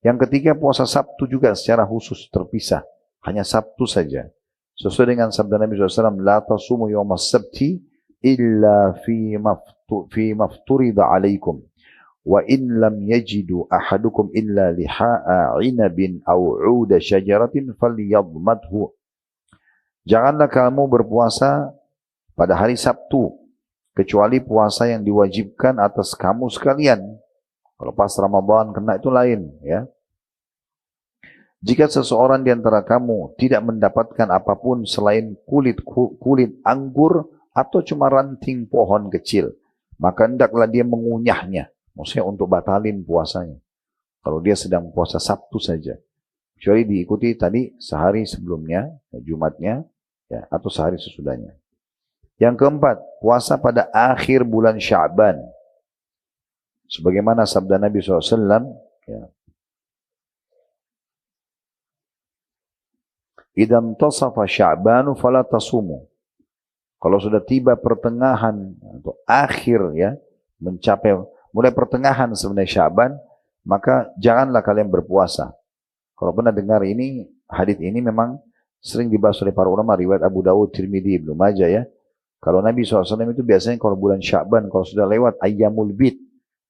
Yang ketiga, puasa Sabtu juga secara khusus terpisah. Hanya Sabtu saja. Sesuai dengan sabda Nabi SAW, la tasumu yawmas sabti illa fi mafturida alaikum. Wa in lam yajidu ahadukum illa liha'a inabin aw'uda syajaratin falyadmadhu. Janganlah kamu berpuasa pada hari Sabtu, kecuali puasa yang diwajibkan atas kamu sekalian. Kalau pas Ramadan kena itu lain, ya. Jika seseorang di antara kamu tidak mendapatkan apapun selain kulit anggur atau cuma ranting pohon kecil, maka hendaklah dia mengunyahnya. Maksudnya untuk batalin puasanya. Kalau dia sedang puasa Sabtu saja. Kecuali diikuti tadi sehari sebelumnya, Jumatnya, ya, atau sehari sesudahnya. Yang keempat, puasa pada akhir bulan Sya'ban. Sebagaimana sabda Nabi SAW, ya, "Idza intasafa Sya'banu fala tasumu." Kalau sudah tiba pertengahan atau akhir, ya, mencapai mulai pertengahan sebenarnya Sya'ban, maka janganlah kalian berpuasa. Kalau pernah dengar ini, hadis ini memang sering dibahas oleh para ulama, riwayat Abu Dawud, Tirmidzi, Ibnu Majah, ya. Kalau Nabi SAW itu biasanya kalau bulan Sya'ban, kalau sudah lewat Ayyamul Bid,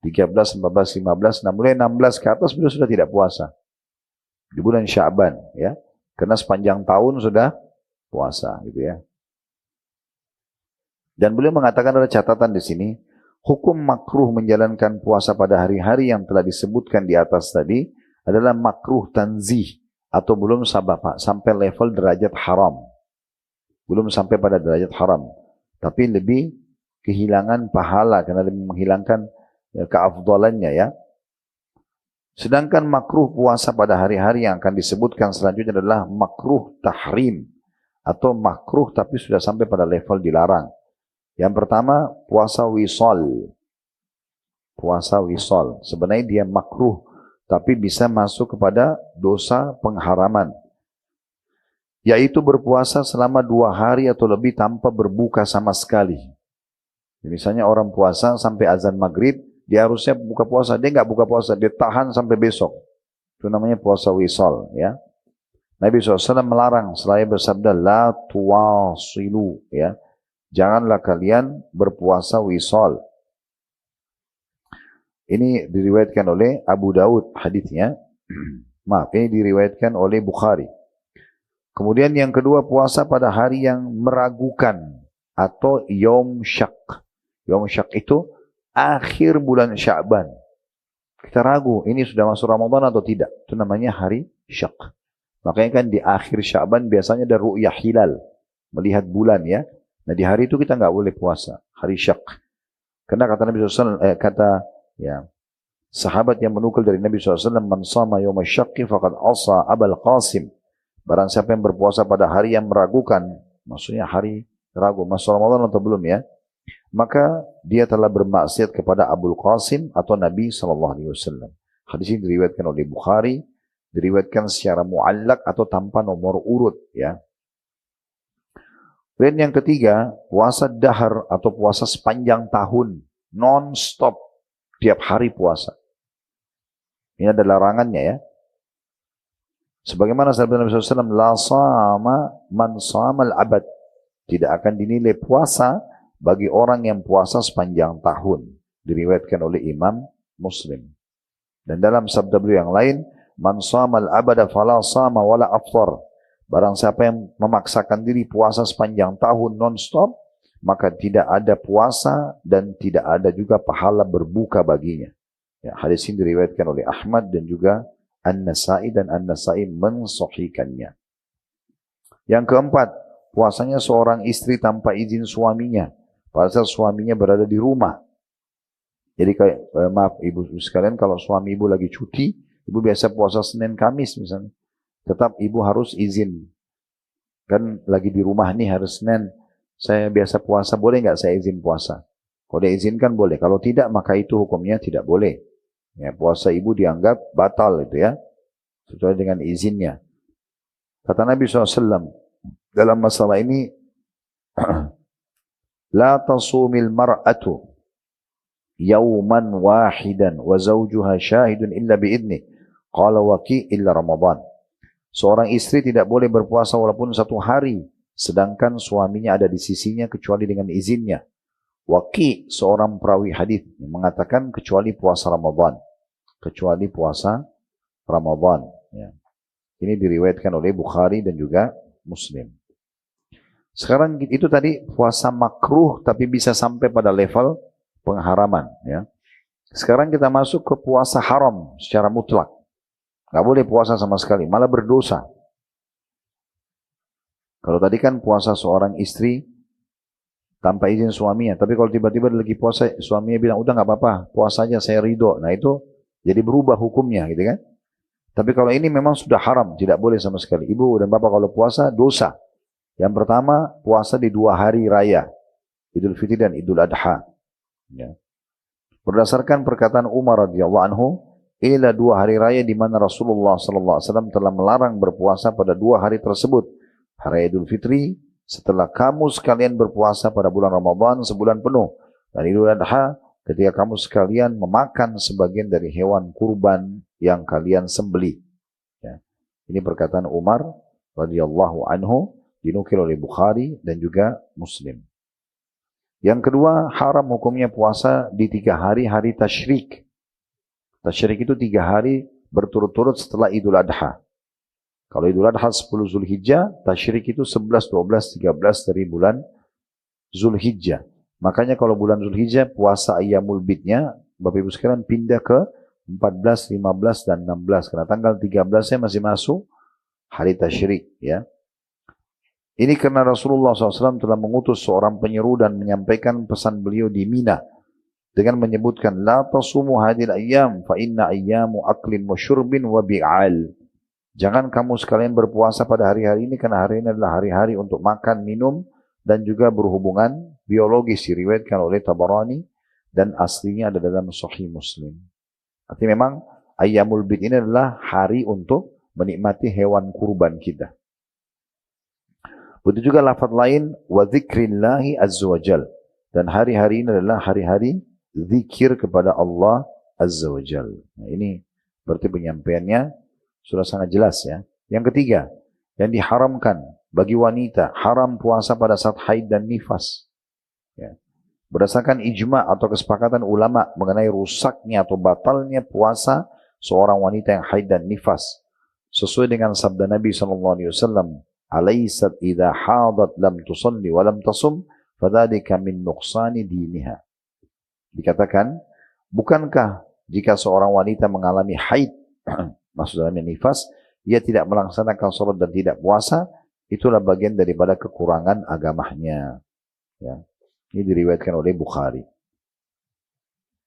13, 14, 15, nah mulai 16 ke atas beliau sudah tidak puasa. Di bulan Sya'ban, ya. Karena sepanjang tahun sudah puasa, gitu ya. Dan beliau mengatakan ada catatan di sini, hukum makruh menjalankan puasa pada hari-hari yang telah disebutkan di atas tadi adalah makruh tanzih atau belum sampai level derajat haram. Belum sampai pada derajat haram. Tapi lebih kehilangan pahala karena lebih menghilangkan keafdalannya, ya. Sedangkan makruh puasa pada hari-hari yang akan disebutkan selanjutnya adalah makruh tahrim atau makruh tapi sudah sampai pada level dilarang. Yang pertama, puasa wisal. Puasa wisal. Sebenarnya dia makruh, tapi bisa masuk kepada dosa pengharaman. Yaitu berpuasa selama 2 hari atau lebih tanpa berbuka sama sekali. Misalnya orang puasa sampai azan maghrib, dia harusnya buka puasa. Dia nggak buka puasa, dia tahan sampai besok. Itu namanya puasa wisal, ya. Nabi SAW melarang, selain bersabda, la tuwasilu, ya. Janganlah kalian berpuasa wisal. Ini diriwayatkan oleh Abu Dawud hadisnya. Maaf, ini diriwayatkan oleh Bukhari. Kemudian yang kedua, puasa pada hari yang meragukan atau Yom Syak. Yom Syak itu akhir bulan Sya'ban. Kita ragu, ini sudah masuk Ramadan atau tidak. Itu namanya hari Syak. Makanya kan di akhir Sya'ban biasanya ada ru'yah hilal. Melihat bulan, ya. Nah di hari itu kita nggak boleh puasa. Hari Syak. Karena kata Nabi SAW, ya, sahabat yang menukil dari Nabi SAW, man sama yawma syakki faqad asa Abul Qasim. Barang siapa yang berpuasa pada hari yang meragukan, maksudnya hari ragu, masuk Ramadan atau belum, ya, maka dia telah bermaksiat kepada Abul Qasim atau Nabi SAW. Hadis ini diriwayatkan oleh Bukhari, diriwayatkan secara muallak atau tanpa nomor urut, ya. Dan yang ketiga, puasa dahar atau puasa sepanjang tahun, non-stop, tiap hari puasa. Ini ada larangannya, ya. Sebagaimana sabda Nabi SAW, la sama man samal abad. Tidak akan dinilai puasa bagi orang yang puasa sepanjang tahun. Diriwayatkan oleh Imam Muslim. Dan dalam sabda beliau yang lain, man samal abada fala sama wala aftar. Barang siapa yang memaksakan diri puasa sepanjang tahun non-stop, maka tidak ada puasa dan tidak ada juga pahala berbuka baginya. Ya, hadis ini diriwayatkan oleh Ahmad dan juga An-Nasai, dan An-Nasai mensahihkannya. Yang keempat, puasanya seorang istri tanpa izin suaminya, padahal suaminya berada di rumah. Jadi kayak, maaf ibu sekalian, kalau suami ibu lagi cuti, ibu biasa puasa Senin Kamis misalnya, tetap ibu harus izin. Kan lagi di rumah nih harus Senin, saya biasa puasa, boleh nggak saya izin puasa? Kalau dia izinkan boleh, kalau tidak maka itu hukumnya tidak boleh. Ya, puasa ibu dianggap batal itu, ya, sesuai dengan izinnya. Kata Nabi SAW dalam masalah ini, la tasumil mar'atu yawman wahidan wa zawjuha syahidun illa biidni. Qala waqi illa Ramadan. Seorang istri tidak boleh berpuasa walaupun 1 hari, sedangkan suaminya ada di sisinya kecuali dengan izinnya. Waqi, seorang perawi hadis, mengatakan kecuali puasa Ramadan. Kecuali puasa Ramadan. Ya. Ini diriwayatkan oleh Bukhari dan juga Muslim. Sekarang itu tadi puasa makruh tapi bisa sampai pada level pengharaman. Ya. Sekarang kita masuk ke puasa haram secara mutlak. Nggak boleh puasa sama sekali, malah berdosa. Kalau tadi kan puasa seorang istri tanpa izin suaminya, tapi kalau tiba-tiba dia lagi puasa, suaminya bilang, udah nggak apa-apa, puasa aja saya ridho. Nah itu jadi berubah hukumnya gitu kan. Tapi kalau ini memang sudah haram, tidak boleh sama sekali. Ibu dan bapak kalau puasa, dosa. Yang pertama, puasa di 2 hari raya, Idul Fitri dan Idul Adha. Ya. Berdasarkan perkataan Umar radhiyallahu anhu, inilah 2 hari raya di mana Rasulullah SAW telah melarang berpuasa pada 2 hari tersebut. Hari Idul Fitri, setelah kamu sekalian berpuasa pada bulan Ramadan sebulan penuh. Dan Idul Adha, ketika kamu sekalian memakan sebagian dari hewan kurban yang kalian sembelih. Ya. Ini perkataan Umar radhiyallahu anhu, dinukil oleh Bukhari dan juga Muslim. Yang kedua, haram hukumnya puasa di 3 hari tasyrik. Tasyrik itu 3 hari berturut-turut setelah Idul Adha. Kalau Idul Adha 10 Zulhijjah, tasyrik itu 11, 12, 13 dari bulan Zulhijjah. Makanya kalau bulan Zulhijjah, puasa Ayyamul Bidnya, Bapak Ibu sekalian pindah ke 14, 15, dan 16. Karena tanggal 13-nya masih masuk hari tasyrik. Ya. Ini karena Rasulullah SAW telah mengutus seorang penyeru dan menyampaikan pesan beliau di Mina dengan menyebutkan, La tasumu hadil ayyam, fa inna ayyamu aklin wa syurbin wa bi'al. Jangan kamu sekalian berpuasa pada hari-hari ini, karena hari ini adalah hari-hari untuk makan, minum, dan juga berhubungan biologis, diriwayatkan oleh Tabarani, dan aslinya ada dalam Sahih Muslim. Artinya memang Ayyamul Bid ini adalah hari untuk menikmati hewan kurban kita. Begitu juga lafaz lain, wa dzikrillahi azza wajal. Dan hari-hari ini adalah hari-hari zikir kepada Allah azza wajal. Nah, ini berarti penyampaiannya sudah sangat jelas ya. Yang ketiga, yang diharamkan bagi wanita, haram puasa pada saat haid dan nifas. Ya. Berdasarkan ijma atau kesepakatan ulama mengenai rusaknya atau batalnya puasa seorang wanita yang haid dan nifas. Sesuai dengan sabda Nabi SAW, Alaysat idha hadat lam tusalli wa lam tasum, fadhalika min nuqsani diniha. Dikatakan, bukankah jika seorang wanita mengalami haid, maksud dalamnya nifas, ia tidak melaksanakan sholat dan tidak puasa, itulah bagian daripada kekurangan agamanya. Ya. Ini diriwayatkan oleh Bukhari.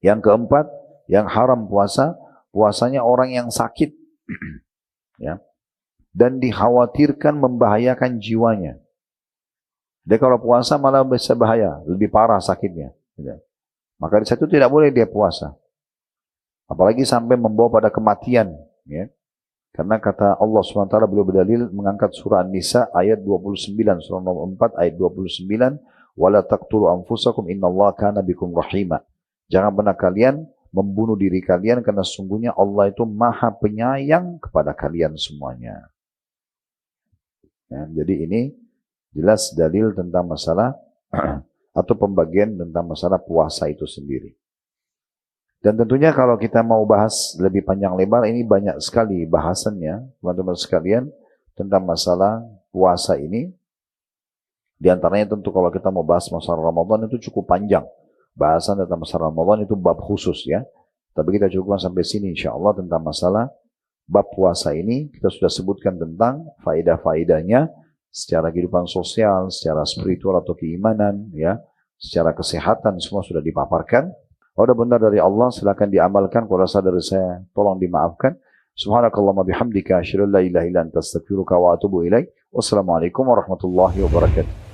Yang keempat, yang haram puasa, puasanya orang yang sakit. Ya. Dan dikhawatirkan membahayakan jiwanya. Dia kalau puasa malah bisa bahaya, lebih parah sakitnya. Ya. Maka di situ tidak boleh dia puasa. Apalagi sampai membawa pada kematian. Ya. Karena kata Allah SWT, beliau berdalil mengangkat surah An-Nisa ayat 29, surah nomor 4 ayat 29, wala taqtulu anfusakum innallaha kana bikum rahima. Jangan pernah kalian membunuh diri kalian, karena sungguhnya Allah itu maha penyayang kepada kalian semuanya. Ya, jadi ini jelas dalil tentang masalah atau pembagian tentang masalah puasa itu sendiri. Dan tentunya kalau kita mau bahas lebih panjang lebar, ini banyak sekali bahasannya, teman-teman sekalian, tentang masalah puasa ini. Di antaranya tentu kalau kita mau bahas masalah Ramadan itu cukup panjang. Bahasan tentang masalah Ramadan itu bab khusus ya. Tapi kita cukupkan sampai sini insya Allah tentang masalah bab puasa ini. Kita sudah sebutkan tentang faedah-faedahnya secara kehidupan sosial, secara spiritual atau keimanan, ya, secara kesehatan, semua sudah dipaparkan. Kalau ada benar dari Allah, silakan diamalkan. Kalau rasa dari saya, tolong dimaafkan. Subhanakallahumma bihamdika, asyhadu an la ilaha illa anta astaghfiruka wa atubu ilaik. Wassalamualaikum warahmatullahi wabarakatuh.